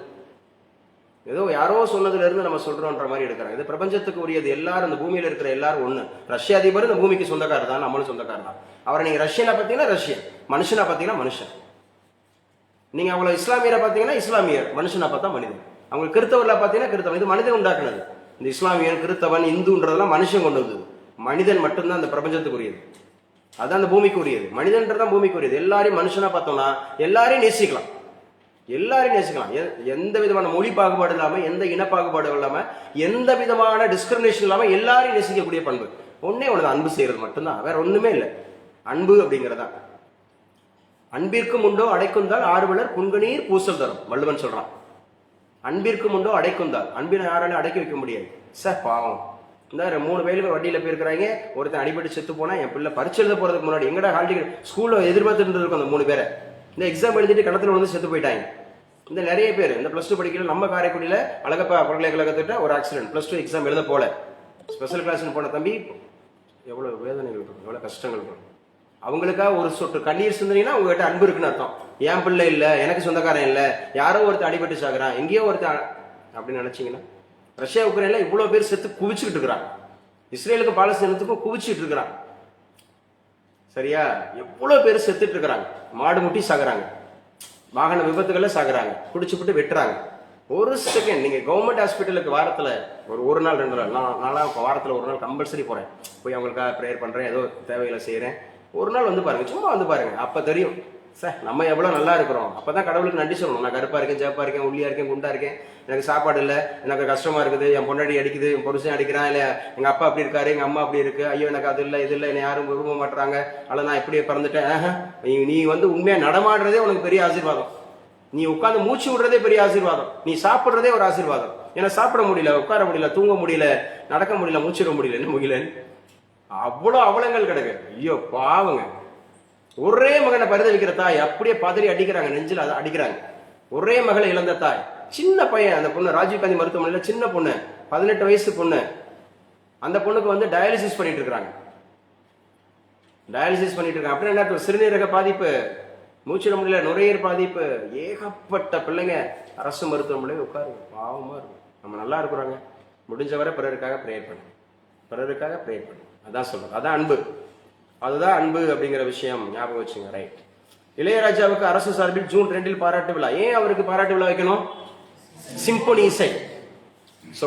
ஏதோ யாரோ சொன்னதுல இருந்து நம்ம சொல்றோம்ன்ற மாதிரி எடுக்கிறாங்க. இது பிரபஞ்சத்துக்கு உரியது. எல்லாரும் இந்த பூமியில இருக்கிற எல்லாரும் ஒண்ணு. ரஷ்ய அதிபர் இந்த பூமிக்கு சொந்தக்காரர் தான், நம்மளும் சொந்தக்காரர் தான். அவரை நீங்க ரஷ்யனை பார்த்தீங்கன்னா ரஷ்யன், மனுஷனா பார்த்தீங்கன்னா மனுஷன். நீங்க அவங்கள இஸ்லாமியரை பார்த்தீங்கன்னா இஸ்லாமியர், மனுஷனா பார்த்தா மனிதன். அவங்க கிறிஸ்தவர்ல பார்த்தீங்கன்னா கிறிஸ்தவன். இது மனிதன் உண்டாக்குனது. இந்த இஸ்லாமியன், கிறிஸ்தவன், இந்துன்றதெல்லாம் மனுஷன் கொண்டு வந்தது. மனிதன் மட்டும்தான் இந்த பிரபஞ்சத்துக்கு உரியது, அதான் அந்த பூமிக்கு உரியது. மனிதன்றதான் பூமிக்கு உரியது. எல்லாரையும் மனுஷனா பார்த்தோம்னா எல்லாரையும் நேசிக்கலாம், எந்த விதமான மொழி பாகுபாடு இல்லாம, எந்த இன பாகுபாடு இல்லாம, எந்த விதமான டிஸ்கிரிமினேஷன் இல்லாம எல்லாரையும் நேசிக்கக்கூடிய பண்பு ஒன்னே ஒண்ணுதான், அன்பு செய்யறது மட்டும்தான், வேற ஒண்ணுமே இல்லை. அன்பு அப்படிங்கிறதா. அன்பிற்கும் உண்டோ அடைக்குந்தால் ஆர்வலர் புன்கணீர் பூசல் தரும், வள்ளுவன் சொல்றான். அன்பிற்கும் உண்டோ அடைக்குந்தால், அன்பினை யாராலையும் அடக்கி வைக்க முடியாது. சார் பாவம், இந்த 3 வயலுக்கு வண்டியில போயிருக்கிறாங்க, ஒருத்தன் அடிபட்டு செத்து போனா, என் பிள்ளை பரிட்சை எழுத போறதுக்கு முன்னாடி எங்கடா ஹால் டிக்கெட் ஸ்கூல்ல எதிர்பார்த்துட்டு இருக்கும் அந்த 3 பேரை. இந்த எக்ஸாம் எழுதிட்டு கடத்துல வந்து செத்து போயிட்டாங்க. இந்த நிறைய பேர் இந்த +2 படிக்கல நம்ம காரைக்குடியில அழகப்பா பல்கலைக்கழகத்திட்ட ஒரு ஆக்சிடென்ட், +2 எக்ஸாம் எழுத போல, ஸ்பெஷல் கிளாஸ்னு போன தம்பி, எவ்வளவு வேதனைகள் இருக்கும், எவ்வளவு கஷ்டங்கள் இருக்கும். அவங்களுக்காக ஒரு சொட்டு கண்ணீர் சிந்தனைனா உங்ககிட்ட அன்பு இருக்குன்னு அர்த்தம். என் பிள்ளை இல்ல, எனக்கு சொந்தக்காரன் இல்ல, யாரோ ஒருத்தர் அடிபட்டு சாகுறான், எங்கேயோ ஒருத்தர் அப்படின்னு நினைச்சீங்கன்னா, ரஷ்யா உக்ரைன்ல இவ்வளவு பேர் செத்து குவிச்சுக்கிட்டு இருக்கிறான், இஸ்ரேலுக்கு பாலஸ்தீனத்துக்கும் குவிச்சுட்டு இருக்கிறான். சரியா? எவ்வளவு பேர் செத்துட்டு இருக்கிறாங்க, மாடு முட்டி சாகுறாங்க, வாகன விபத்துகளை சாகுறாங்க, குடிச்சுப்பிட்டு வெட்டுறாங்க. ஒரு செகண்ட் நீங்க கவர்மெண்ட் ஹாஸ்பிட்டலுக்கு வாரத்துல ஒரு நாள் 2 நாள், நான்லாம் வாரத்துல ஒரு நாள் கம்பல்சரி போறேன், போய் அவங்களுக்காக ப்ரேயர் பண்றேன், ஏதோ தேவைகளை செய்யறேன். ஒரு நாள் வந்து பாருங்க, சும்மா வந்து பாருங்க, அப்ப தெரியும் சார் நம்ம எவ்வளவு நல்லா இருக்கிறோம். அப்பதான் கடவுளுக்கு நன்றி சொல்லணும். நான் கருப்பா இருக்கேன், சேப்பா இருக்கேன், ஒல்லியா இருக்கேன், குண்டா இருக்கேன், எனக்கு சாப்பாடு இல்லை, எனக்கு கஷ்டமா இருக்குது, என் பொண்டாடி அடிக்குது, என் புருஷன் அடிக்கிறான், இல்ல எங்க அப்பா அப்படி இருக்காரு, எங்க அம்மா அப்படி இருக்கு, ஐயோ எனக்கு அது இல்லை இது இல்லை, என்னை யாரும் விரும்ப மாட்டாங்க, அல்ல நான் இப்படியே பிறந்துட்டேன். நீ வந்து உண்மையா நடமாடுறதே உனக்கு பெரிய ஆசீர்வாதம். நீ உட்காந்து மூச்சு விடுறதே பெரிய ஆசீர்வாதம். நீ சாப்பிடுறதே ஒரு ஆசீர்வாதம். ஏன்னா சாப்பிட முடியல, உட்கார முடியல, தூங்க முடியல, நடக்க முடியல, மூச்சிட முடியல, என்ன முடியலன்னு அவ்வளவு அவலங்கள் கிடக்கு. ஐயோ பாவங்க. ஒரே மகனை பரிதவிக்கிற தாய் அப்படியே பதறி அடிக்கிறாங்க, நெஞ்சில் அதை அடிக்கிறாங்க. ஒரே மகளை இழந்த தாய், சின்ன பையன், அந்த பொண்ணு ராஜீவ்காந்தி மருத்துவமனையில சின்ன பொண்ணு, 18 வயசு பொண்ணு, அந்த பொண்ணுக்கு வந்து டயாலிசிஸ் பண்ணிட்டு இருக்கிறாங்க. டயாலிசிஸ் பண்ணிட்டு இருக்காங்க. அப்படின்னா என்ன, சிறுநீரக பாதிப்பு, மூச்சிட முடியல, நுரையீரல் பாதிப்பு, ஏகப்பட்ட பிள்ளைங்க அரசு மருத்துவமனையில் உட்காருங்க. பாவமா இருக்கும். நம்ம நல்லா இருக்கிறாங்க, முடிஞ்சவரை பிறருக்காக ப்ரேயர் பண்ணுங்க, பிறருக்காக ப்ரேயர் பண்ணுங்க. அதான் சொல்றேன், அதான் அன்பு, அதுதான் அன்பு அப்படிங்கிற விஷயம் ஞாபகம் வச்சுங்க. ரைட். இளையராஜாவுக்கு அரசு சார்பில் ஜூன் 2 பாராட்டு விழா. ஏன் அவருக்கு பாராட்டு விழா வைக்கணும்? சிம்பொனி இசை.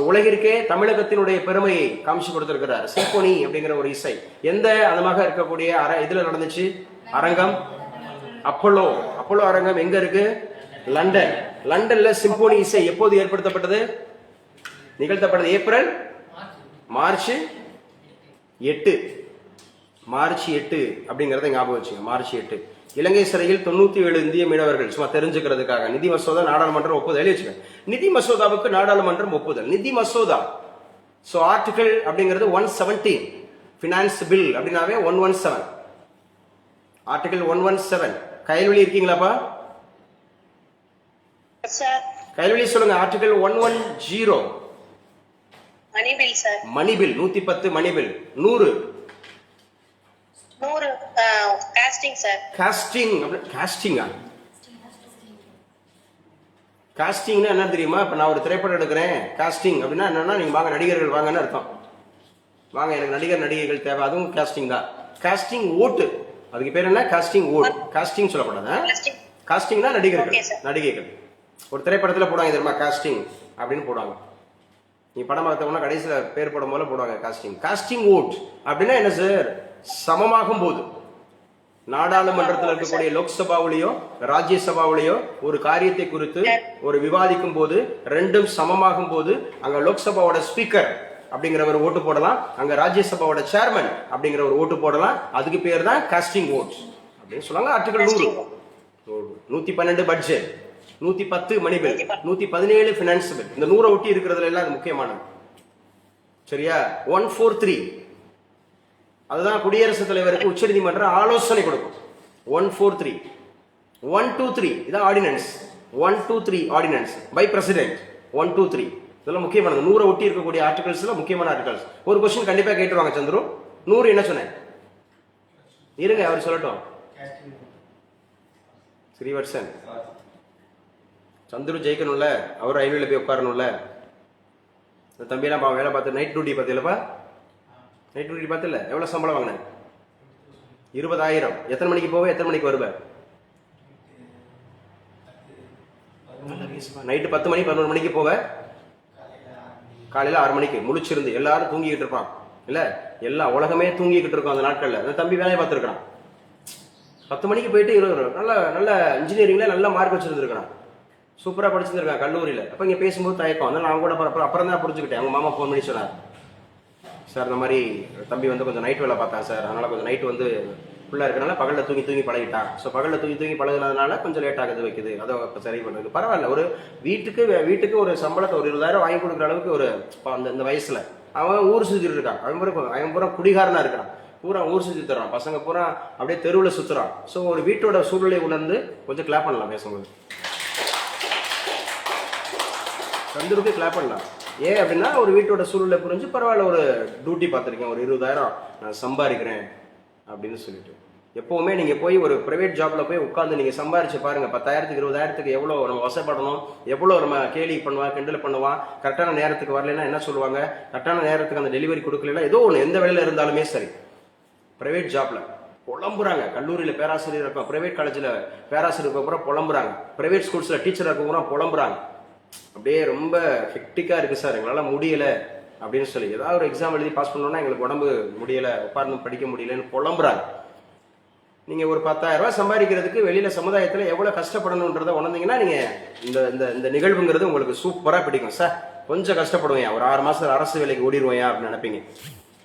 உலகிற்கே தமிழகத்தினுடைய பெருமையை காமிச்சு கொடுத்திருக்கிறார். சிம்பொனி அப்படிங்கிற ஒரு இசை எந்த அதமாக இருக்கக்கூடிய இதுல நடந்துச்சு அரங்கம்? அப்போலோ. அப்போலோ அரங்கம் எங்க இருக்கு? லண்டன். லண்டன்ல சிம்பொனி இசை எப்போது ஏற்படுத்தப்பட்டது, நிகழ்த்தப்பட்டது? April March 8. மார்ச் 8 அப்படிங்கறத ஞாபகம் வச்சுங்க. மார்ச் 8. இலங்கை சிறையில் 97 இந்திய மீனவர்கள். சும்மா தெரிஞ்சுக்கிறதுக்காக. நிதி மசோதா நாடாளுமன்றம் ஒப்புதல். எழுதிச்சுங்க, நிதி மசோதாவுக்கு நாடாளுமன்றம் ஒப்புதல். நிதி மசோதா. ஆர்டிகல் அப்படிங்கிறது 117. பினான்ஸ் பில் அப்படின்னாவே 117. ஆர்டிகல் 117. கைல்வெளி இருக்கீங்களாப்பா? கைல்வெளி சொல்லுங்க. Article 110. Money bill sir. Money bill 110. Money bill 100. Casting sir. Casting. காஸ்டிங்கா? காஸ்டிங்னா என்ன தெரியுமா? இப்ப நான் ஒரு திரைப்படம் எடுக்கிறேன், காஸ்டிங் அப்படின்னா என்னன்னா, நீங்க வாங்க நடிகர்கள் வாங்கன்னு அர்த்தம். வாங்க, எனக்கு நடிகர் நடிகைகள் தேவை, அதுவும் காஸ்டிங் தான். காஸ்டிங் ஓட்டு, அதுக்கு பேர் என்ன? Costing vote. காஸ்டிங் சொல்லக்கூடாது. காஸ்டிங்னா நடிகர்கள் நடிகைகள். ஒரு திரைப்படத்துல போடுவாங்க தெரியுமா, காஸ்டிங் அப்படின்னு போடுவாங்க. நீ படம் பார்த்தவங்கன்னா கடைசியில பேர் படம் போல போடுவாங்க காஸ்டிங். காஸ்டிங் ஓட் அப்படின்னா என்ன சார்? சமமாகும் போது, நாடாளுமன்றத்தில் இருக்கக்கூடிய லோக்சபாவிலேயோ ராஜ்யசபாவிலேயோ ஒரு காரியத்தை குறித்து ஒரு விவாதிக்கும் போது ரெண்டும் சமமாகும் போது அங்க லோக்சபாவோட ஸ்பீக்கர் அப்படிங்கிறவர் ஓட்டு போடலாம், அங்க ராஜ்யசபாவோட சேர்மன் அப்படிங்கிற ஒரு ஓட்டு போடலாம். அதுக்கு பேர் தான் காஸ்டிங் ஓட் அப்படின்னு சொல்லுவாங்க. ஆர்டிகல் 100. 112 budget, 110 மணிபில், 117 finance bill. இந்த 100 ஒட்டி இருக்கிறதுல எல்லாம் அது முக்கியமானது. சரியா? 143 அதுதான் குடியரசுத் தலைவருக்கு உச்சநீதிமன்றம் ஆலோசனை கொடுக்கும். 143. 123 இதான் ஆர்டினன்ஸ். 123 ordinance by president. 123 இதெல்லாம் முக்கியமானது. 100 ஒட்டி இருக்கக்கூடிய ஆர்டிகல்ஸ்ல முக்கியமான ஆர்டிகல்ஸ். ஒரு கொஸ்டின் கண்டிப்பா கேட்டுருவாங்க, சந்துரு 100 என்ன சொன்னேன்? இருங்க அவர் சொல்லட்டும். ஸ்ரீவர்சன், சந்துரு ஜெயிக்கணும்ல, அவர் ரயில்வேல போய் உட்காரணும்ல. தம்பியெல்லாம் வேலை பார்த்து நைட் டியூட்டி பார்த்திலப்பா, நைட் டியூட்டி பார்த்துல எவ்வளவு சம்பளம் வாங்கினேன்? 20,000. எத்தனை மணிக்கு போவேன், எத்தனை மணிக்கு வருவேன்? நைட்டு 10 மணி 11 மணிக்கு போவேன், காலையில 6 மணிக்கு முழிச்சிருந்து எல்லாரும் தூங்கிக்கிட்டு இருப்பான் இல்ல, எல்லா உலகமே தூங்கிக்கிட்டு இருக்கும் அந்த நாட்கள்ல. அந்த தம்பி வேலையை பார்த்துருக்கான். 10 மணிக்கு போயிட்டு 20 நல்ல நல்ல இன்ஜினியரிங்ல நல்ல மார்க் வச்சிருந்துருக்கான், சூப்பரா படிச்சிருந்திருக்கான் கல்லூரியில. அப்ப இங்க பேசும்போது தயக்கம், அதனால நான் கூட அப்புறம் தான் புரிஞ்சுக்கிட்டேன். அவங்க மாமா ஃபோன் பண்ணி சொன்னார், சார் இந்த மாதிரி தம்பி வந்து கொஞ்சம் நைட் வேலை பார்த்தான் சார், அதனால கொஞ்சம் நைட் வந்து ஃபுல்லாக இருக்கனால பகலில் தூங்கி தூங்கி பழகிட்டான். ஸோ பகலில் தூங்கி தூங்கி பழகினதுனால கொஞ்சம் லேட் ஆகுது வைக்குது, அதை சரி பண்ணுறது பரவாயில்ல. ஒரு வீட்டுக்கு ஒரு சம்பளத்தை ஒரு 20,000 வாங்கி கொடுக்குற அளவுக்கு ஒரு இந்த வயசுல அவன் ஊர் சுற்றிட்டு இருக்கான். அவன் பூரா குடிகாரனா இருக்கான், பூரா ஊர் சுற்றி தர்றான், பசங்க பூரா அப்படியே தெருவில் சுற்றுறான். ஸோ ஒரு வீட்டோட சூழ்நிலை உணர்ந்து கொஞ்சம் கிளாப் பண்ணலாம் பேசும்போது. சந்துருக்கு கிளாப் பண்ணலாம். ஏன் அப்படின்னா ஒரு வீட்டோட சூழ்நிலை புரிஞ்சு பரவாயில்ல, ஒரு டியூட்டி பார்த்துருக்கேன், ஒரு 20,000 நான் சம்பாதிக்கிறேன் அப்படின்னு சொல்லிட்டு. எப்பவுமே நீங்க போய் ஒரு பிரைவேட் ஜாப்ல போய் உட்காந்து நீங்க சம்பாரிச்சு பாருங்க, 10,000 20,000 எவ்வளவு நம்ம வசப்படணும், எவ்வளவு நம்ம கேலி பண்ணுவான், கிண்டல் பண்ணுவான். கரெக்டான நேரத்துக்கு வரலன்னா என்ன சொல்லுவாங்க, கரெக்டான நேரத்துக்கு அந்த டெலிவரி கொடுக்கலன்னா ஏதோ ஒன்று, எந்த வேலையில இருந்தாலுமே சரி பிரைவேட் ஜாப்ல புலம்புறாங்க. கல்லூரியில பேராசிரியர் இருப்போம், பிரைவேட் காலேஜ்ல பேராசிரியர் இருக்க புலம்புறாங்க, பிரைவேட் ஸ்கூல்ஸ்ல டீச்சர் இருக்க புலம்புறாங்க. அப்படியே ரொம்ப ஹெக்டிக்கா இருக்கு சார், எங்களால முடியல அப்படின்னு சொல்லி. ஏதாவது ஒரு எக்ஸாம் எழுதி பாஸ் பண்ணோம்னா எங்களுக்கு உடம்பு முடியல, உட்கார்ந்து படிக்க முடியலன்னு புலம்புறாங்க. நீங்க ஒரு 10,000 ரூபாய் சம்பாதிக்கிறதுக்கு வெளியில சமுதாயத்துல எவ்வளவு கஷ்டப்படணும்ன்றதை உணர்ந்தீங்கன்னா நீங்க இந்த நிகழ்வுங்கிறது உங்களுக்கு சூப்பரா பிடிக்கும். சார் கொஞ்சம் கஷ்டப்படுவேன், ஒரு 6 மாசம் அரசு வேலைக்கு ஓடிடுவேன் அப்படின்னு நினைப்பீங்க.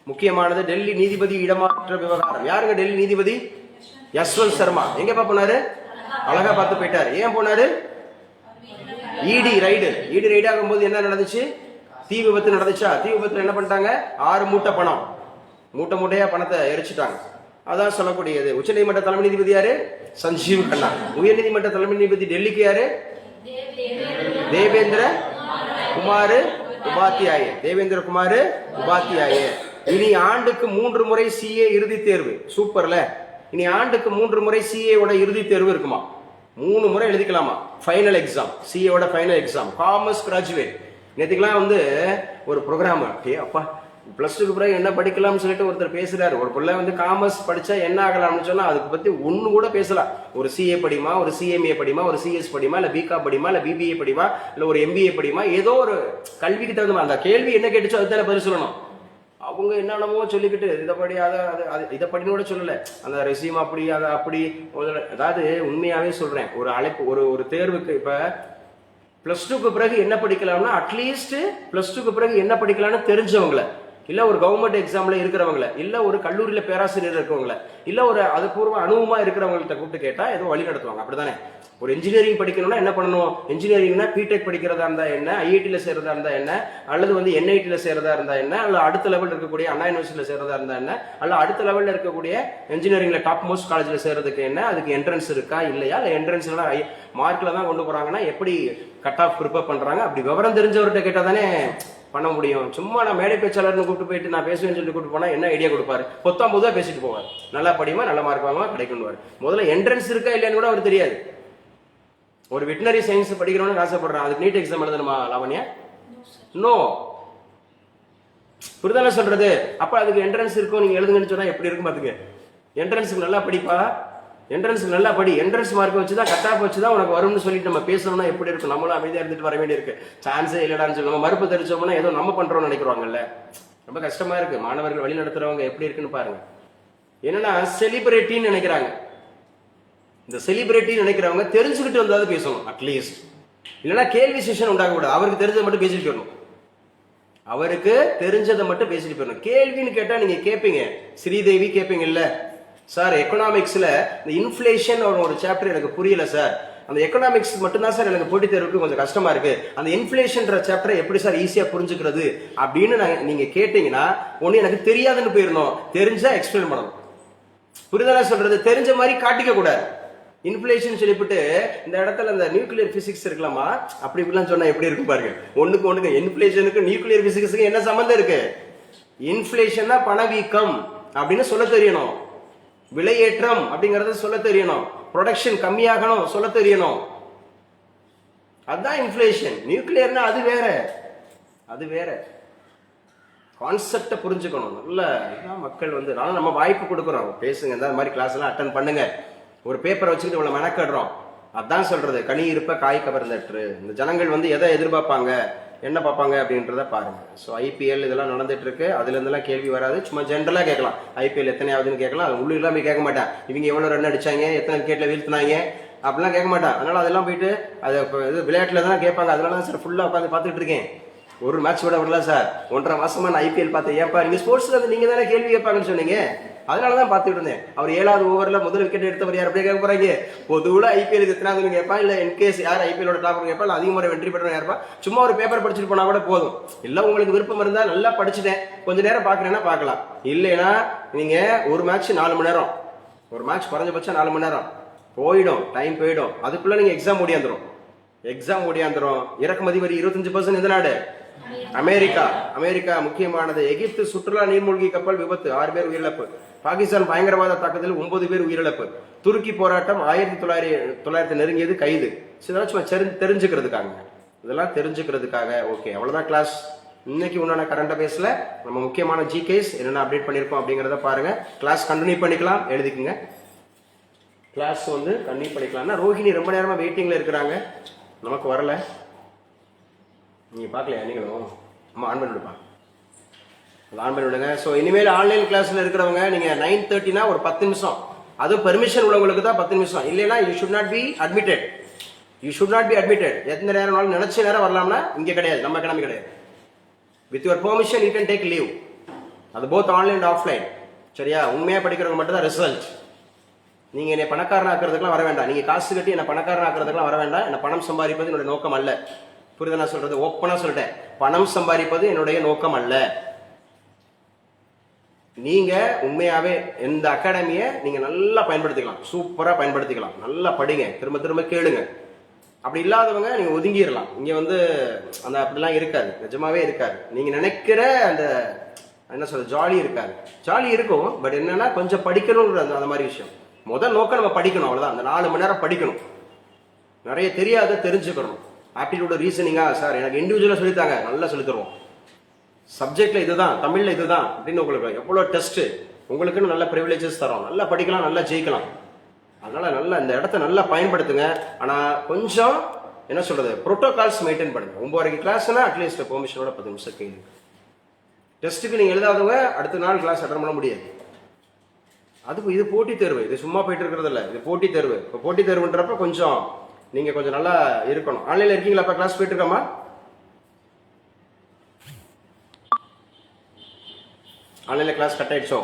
முக்கியமானது டெல்லி நீதிபதி இடமாற்ற விவகாரம். யாருங்க டெல்லி நீதிபதி? யஸ்வந்த் சர்மா. எங்கப்பா போனாரு? அழகா பார்த்து போயிட்டாரு. ஏன் போனாரு? இடி ரைடு ஆகும்போது என்ன நடந்துச்சு? தீ விபத்து நடந்துச்சா? தீ விபத்துல என்ன பண்ணிட்டாங்க? 6 மூட்டை பணம், மூட்டையா பணத்தை எரிச்சுட்டாங்க. அதான் சொல்லக்கூடியது. உச்ச நீதிமன்ற தலைமை நீதிபதி யாரு? சஞ்சீவ் கண்ணா. உயர் நீதிமன்ற தலைமை நீதிபதி டெல்லிக்கு யாரு? தேவேந்திர குமார் உபாத்தியாய. இனி ஆண்டுக்கு 3 முறை சிஏ இறுதி தேர்வு. சூப்பர்ல. இனி ஆண்டுக்கு 3 முறை சிஏவோட இறுதி தேர்வு இருக்குமா? 3 முறை எழுதிக்கலாமா? ஃபைனல் எக்ஸாம், சிஏவோட ஃபைனல் எக்ஸாம். காமர்ஸ் கிராஜுவேட் நேற்றுக்கெல்லாம் வந்து ஒரு ப்ரோக்ராம், அப்பா பிளஸ் டூக்கு பிறகு என்ன படிக்கலாம்னு சொல்லிட்டு ஒருத்தர் பேசுறாரு. ஒரு பிள்ளை வந்து காமர்ஸ் படிச்சா என்ன ஆகலாம்னு சொன்னா அதுக்கு பத்தி ஒண்ணு கூட பேசலாம். ஒரு சிஏ படிமா, ஒரு சிஎம்ஏ படிமா, ஒரு சிஎஸ் படிமா, இல்ல பிகா படிமா, இல்ல பிபிஏ படிமா, இல்ல ஒரு எம்பிஏ படிமா, ஏதோ ஒரு கல்விக்கு தகுந்த அந்த கேள்வி என்ன கேட்டுச்சோ அதுதானே பதில் சொல்லணும். அவங்க என்னென்னமோ சொல்லிக்கிட்டு இதை படி இதை படின்னு கூட சொல்லல. அந்த ரெசியூம் அப்படி அதை அப்படி. அதாவது உண்மையாவே சொல்றேன், ஒரு அழைப்பு ஒரு தேர்வுக்கு இப்ப பிளஸ் டூக்கு பிறகு என்ன படிக்கலாம்னா அட்லீஸ்ட் பிளஸ் டூக்கு பிறகு என்ன படிக்கலாம்னு தெரிஞ்சவங்கள, இல்ல ஒரு கவர்மெண்ட் எக்ஸாம்ல இருக்கிறவங்கள, இல்ல ஒரு கல்லூரியில பேராசிரியர் இருக்கவங்கள, இல்ல ஒரு அது பூர்வ அனுபவமா இருக்கிறவங்கள்ட்ட கூப்பிட்டு கேட்டா ஏதோ வழி நடத்துவாங்க. அப்படித்தானே? ஒரு இன்ஜினியரிங் படிக்கணும்னா என்ன பண்ணணும்? இன்ஜினியரிங்னா பிடெக் படிக்கிறதா இருந்தா என்ன, ஐஐடியில் சேர்றதா இருந்தா என்ன, அல்லது வந்து என்ஐடியில் சேர்றதா இருந்தா என்ன, அல்லது அடுத்த லெவல் இருக்கக்கூடிய அண்ணா யூனிவர்சிட்டியில் சேர்றதா இருந்தா என்ன, அல்ல அடுத்த லெவலில் இருக்கக்கூடிய இன்ஜினியரிங்ல டாப் மோஸ்ட் காலேஜில் சேர்றதுக்கு என்ன, அதுக்கு என்ட்ரன்ஸ் இருக்கா இல்லையா, இல்லை என்ட்ரன்ஸ்லாம் மார்க்ல தான் கொண்டு போறாங்கன்னா எப்படி கட் ஆஃப் ப்ரிப்பேர் பண்றாங்க, அப்படி விவரம் தெரிஞ்சவர்கிட்ட கேட்டால் தானே பண்ண முடியும். சும்மா நான் மேடை பேச்சாளர்னு கூப்பிட்டு போயிட்டு நான் பேசுவேன்னு சொல்லி கூப்பிட்டு போனா என்ன ஐடியா கொடுப்பாரு? பொதுவாக பேசிட்டு போவார். நல்லா படிமா, நல்ல மார்க் வாங்குவா, கிடைக்கும். முதல்ல என்ட்ரன்ஸ் இருக்கா இல்லையான்னு கூட அவருக்கு தெரியாது. ஒரு வெட்டினரி சயின்ஸ் படிக்கிறவனு ஆசைப்படுறான், அதுக்கு நீட் எக்ஸாம் எழுதணுமா லாவண்யா? நோ. புரிதல சொல்றது. அப்ப அதுக்கு என்ட்ரன்ஸ் இருக்கும், நீங்க எழுதுங்கன்னு சொன்னா எப்படி இருக்கும் பாத்துக்க. என்ட்ரன்ஸுக்கு நல்லா படிப்பா, என்ட்ரன்ஸுக்கு நல்லா படி, என்ட்ரன்ஸ் மார்க் வச்சுதான் கட் ஆஃப் வச்சுதான் உனக்கு வரும்னு சொல்லிட்டு நம்ம பேசணும்னா எப்படி இருக்கும்? நம்மளும் அமைதியா இருந்துட்டு வர வேண்டியிருக்கு. சான்ஸே இல்லடான்னு சொல்லி நம்ம மறுப்பு தெரிஞ்சோம்னா ஏதோ நம்ம பண்றோம்னு நினைக்கிறாங்கல்ல. ரொம்ப கஷ்டமா இருக்கு. மாணவர்கள் வழி நடத்துறவங்க எப்படி இருக்குன்னு பாருங்க. என்னன்னா செலிபிரிட்டின்னு நினைக்கிறாங்க. இந்த செலிபிரிட்டி நினைக்கிறவங்க தெரிஞ்சுக்கிட்டு வந்தாலும் பேசணும் அட்லீஸ்ட். இல்லைன்னா கேள்வி செஷன் உண்டாக கூடாது. அவருக்கு தெரிஞ்சதை மட்டும் பேசிட்டு வரணும். அவருக்கு தெரிஞ்சதை மட்டும் பேசிட்டு போயிடணும். கேள்வின்னு கேட்டா நீங்க கேட்பீங்க, ஸ்ரீதேவி கேட்பீங்க இல்ல சார் எக்கனாமிக்ஸ்ல இந்த இன்ஃபிளேஷன் ஒரு சாப்டர் எனக்கு புரியல சார், அந்த எக்கனாமிக்ஸ் மட்டும்தான் சார் எனக்கு போட்டி தேர்வுக்கு கொஞ்சம் கஷ்டமா இருக்கு, அந்த இன்ஃபிளேஷன்ற சாப்டரை எப்படி சார் ஈஸியா புரிஞ்சுக்கிறது அப்படின்னு நீங்க கேட்டீங்கன்னா ஒண்ணு எனக்கு தெரியாதுன்னு போயிடணும், தெரிஞ்சா எக்ஸ்பிளைன் பண்ணணும். புரிதலா சொல்றது? தெரிஞ்ச மாதிரி காட்டிக்க கூடாது. இன்ஃபிளேஷன் சொல்லிவிட்டு இந்த இடத்துல இந்த நியூக்ளியர் பிசிக்ஸ் இருக்கலாமா அப்படி இப்படிலாம் சொன்னா எப்படி இருக்கும் பாருங்க. ஒண்ணுக்கு இன்ஃபிளேஷனுக்கு நியூக்ளியர் பிசிக்ஸுக்கு என்ன சம்பந்தம் இருக்கு? இன்ஃபிளேஷன் தான் பணவீக்கம் அப்படின்னு சொல்ல தெரியணும். விலையேற்றம் அப்படிங்கறத சொல்ல தெரியணும். ப்ரொடக்ஷன் கம்மியாகணும் சொல்ல தெரியணும். அதுதான் இன்ஃபிளேஷன். நியூக்ளியர்னா அது வேற, அது வேற. கான்செப்டை புரிஞ்சுக்கணும். நல்ல மக்கள் வந்து நம்ம வாய்ப்பு கொடுக்குறோம், பேசுங்க, இந்த மாதிரி கிளாஸ் எல்லாம் அட்டன் பண்ணுங்க. ஒரு பேப்பரை வச்சுக்கிட்டு இவ்வளவு மெனக்கடுறோம். அதான் சொல்றது, கனி இருப்ப காய் கவர்ந்தற்று. இந்த ஜனங்கள் வந்து எதை எதிர்பார்ப்பாங்க, என்ன பார்ப்பாங்க அப்படின்றத பாருங்க. ஸோ ஐபிஎல் இதெல்லாம் நடந்துட்டு இருக்கு, அதுல இருந்தெல்லாம் கேள்வி வராது. சும்மா ஜென்ரலா கேட்கலாம், ஐபிஎல் எத்தனையாவதுன்னு கேட்கலாம். அது உள்ளு எல்லாமே கேட்க மாட்டேன், இவங்க எவ்வளவு ரன் அடிச்சாங்க, எத்தனை விக்கெட்ல வீழ்த்தினாங்க அப்படிலாம் கேட்க மாட்டான். அதனால அதெல்லாம் போயிட்டு அது விளையாட்டுல தான் கேட்பாங்க. அதனால தான் சார் ஃபுல்லா உட்காந்து பார்த்துட்டு இருக்கேன். ஒரு மேட்ச் கூட விடல சார், 1.5 மாசமா நான் ஐபிஎல் பார்த்தேன். ஏப்பா நீங்க ஸ்போர்ட்ஸ்ல வந்து நீங்க தானே கேள்வி கேட்பாங்கன்னு சொன்னீங்க, அதனாலதான் பார்த்துட்டு இருந்தேன். அவர் 7வது ஓவர்ல முதல் விக்கெட் எடுத்தவர் யார் அப்படியே கேட்க போறாங்க. பொதுவுல ஐபிஎல் எத்தனாவது கேட்பா, இல்ல இன்கேஸ் யார் ஐபிஎலோட டாப்பர் கேட்பா, இல்ல அதிக முறை வெற்றி பெற்றவங்க யாருப்பா, சும்மா ஒரு பேப்பர் படிச்சுட்டு போனா கூட போதும். இல்ல உங்களுக்கு விருப்பம் இருந்தா நல்லா படிச்சுட்டேன் கொஞ்ச நேரம் பாக்குறேன்னா பார்க்கலாம். இல்லைன்னா நீங்க ஒரு மேட்ச் 4 மணி நேரம், ஒரு மேட்ச் குறைஞ்சபட்சம் 4 மணி நேரம் போயிடும், டைம் போயிடும். அதுக்குள்ள நீங்க எக்ஸாம் ஓடியாந்துரும். இறக்குமதி வரி 25% எந்த நாடு? அமெரிக்கா. அமெரிக்கா முக்கியமானது. எகிப்து சுற்றுலா நீர்மூழ்கி கப்பல் விபத்து, 6 பேர் உயிரிழப்பு. பாகிஸ்தான் பயங்கரவாத தாக்குதல் 9 பேர் உயிரிழப்பு. துருக்கி போராட்டம் 1900 நெருங்கியது, கைது. இதெல்லாம் தெரிஞ்சுக்கிறதுக்காக, இதெல்லாம் தெரிஞ்சுக்கிறதுக்காக. ஓகே, அவ்வளவுதான் கிளாஸ். இன்னைக்கு உண்டான கரண்ட் அஃபேர்ஸ்ல நம்ம முக்கியமான ஜிகேஸ் என்னென்ன அப்டேட் பண்ணிருக்கோம் அப்படிங்கறத பாருங்க. கிளாஸ் கண்டினியூ பண்ணிக்கலாம், எழுதிக்குங்க. கிளாஸ் வந்து கண்டினியூ பண்ணிக்கலாம்னா ரோஹிணி ரொம்ப நேரமா வெயிட்டிங்ல இருக்கிறாங்க, நமக்கு வரல. நீங்க பார்க்கலையா நீங்களும்? அம்மா ஆன் பண்ணி விடுப்பா, ஆன் பண்ணி விடுங்க. ஸோ இனிமேல் ஆன்லைன் கிளாஸ்ல இருக்கிறவங்க நீங்க 9:30னா ஒரு 10 நிமிஷம், அதுவும் பெர்மிஷன் உள்ளவங்களுக்கு தான் 10 நிமிஷம். இல்லைன்னா you should not be admitted. எத்தனை நேரம் நினைச்ச நேரம் வரலாம்னா இங்க கிடையாது, நம்ம கிளம்பி கிடையாது. With your permission you can take leave. அது போத் ஆன்லைன் அண்ட் ஆஃப்லைன். சரியா? உண்மையா படிக்கிறவங்க மட்டும் தான் ரிசல்ட். நீங்க என்னை பணக்காரன் ஆக்குறதுக்குலாம் வர வேண்டாம், நீங்க காசு கட்டி என்ன பணக்காரன் ஆக்குறதுக்குலாம் வர வேண்டாம். என்ன பணம் சம்பாதிப்பது என்னுடைய நோக்கம் அல்ல. புரியுதா நான் சொல்றது? ஓப்பனா சொல்லிட்டேன், பணம் சம்பாதிப்பது என்னுடைய நோக்கம் அல்ல. நீங்க உண்மையாவே இந்த அகாடமியை நீங்க நல்லா பயன்படுத்திக்கலாம், சூப்பரா பயன்படுத்திக்கலாம். நல்லா படிங்க, திரும்ப திரும்ப கேளுங்க. அப்படி இல்லாதவங்க நீங்க ஒதுங்கிடலாம். இங்க வந்து அந்த அப்படிலாம் இருக்காது, நிஜமாவே இருக்காது. நீங்க நினைக்கிற அந்த என்ன சொல்றது, ஜாலி இருக்காது. ஜாலி இருக்கும், பட் என்னன்னா கொஞ்சம் படிக்கணுங்கிற அந்த மாதிரி விஷயம். முதல் நோக்கம் நம்ம படிக்கணும், அவ்வளோதான். அந்த 4 மணி நேரம் படிக்கணும், நிறைய தெரியாத தெரிஞ்சுக்கணும். ஆப்டிடியூட் ரீசனிங்கா சார் எனக்கு இண்டிவிஜுவலாக சொல்லித்தாங்க, நல்லா சொல்லி தருவோம். சப்ஜெக்ட்ல இதுதான், தமிழ்ல இதுதான் அப்படின்னு உங்களுக்கு எவ்வளோ டெஸ்ட், உங்களுக்குன்னு நல்ல ப்ரிவிலேஜஸ் தரோம். நல்லா படிக்கலாம், நல்லா ஜெயிக்கலாம். அதனால நல்லா இந்த இடத்த நல்லா பயன்படுத்துங்க. ஆனால் கொஞ்சம் என்ன சொல்றது, ப்ரோட்டோகால்ஸ் மெயின்டைன் பண்ணுங்க. 9:30 கிளாஸ்னா அட்லீஸ்ட் பெர்மிஷனோட 10 நிமிஷம் கேள்வி. டெஸ்ட்டுக்கு நீங்கள் எழுதாதவங்க அடுத்த நாள் கிளாஸ் அட்டன் பண்ண முடியாது. அதுக்கு இது போட்டித் தேர்வு, இது சும்மா போயிட்டு இருக்கிறது இல்லை, இது போட்டித் தேர்வு. இப்போ போட்டித் தேர்வுன்றப்ப கொஞ்சம் நீங்கள் கொஞ்சம் நல்லா இருக்கணும். ஆன்லைனில் இருக்கீங்களா? இப்போ கிளாஸ் போயிட்டு இருக்காமா? ஆன்லைனில் கிளாஸ் கட் ஆயிடுச்சோ?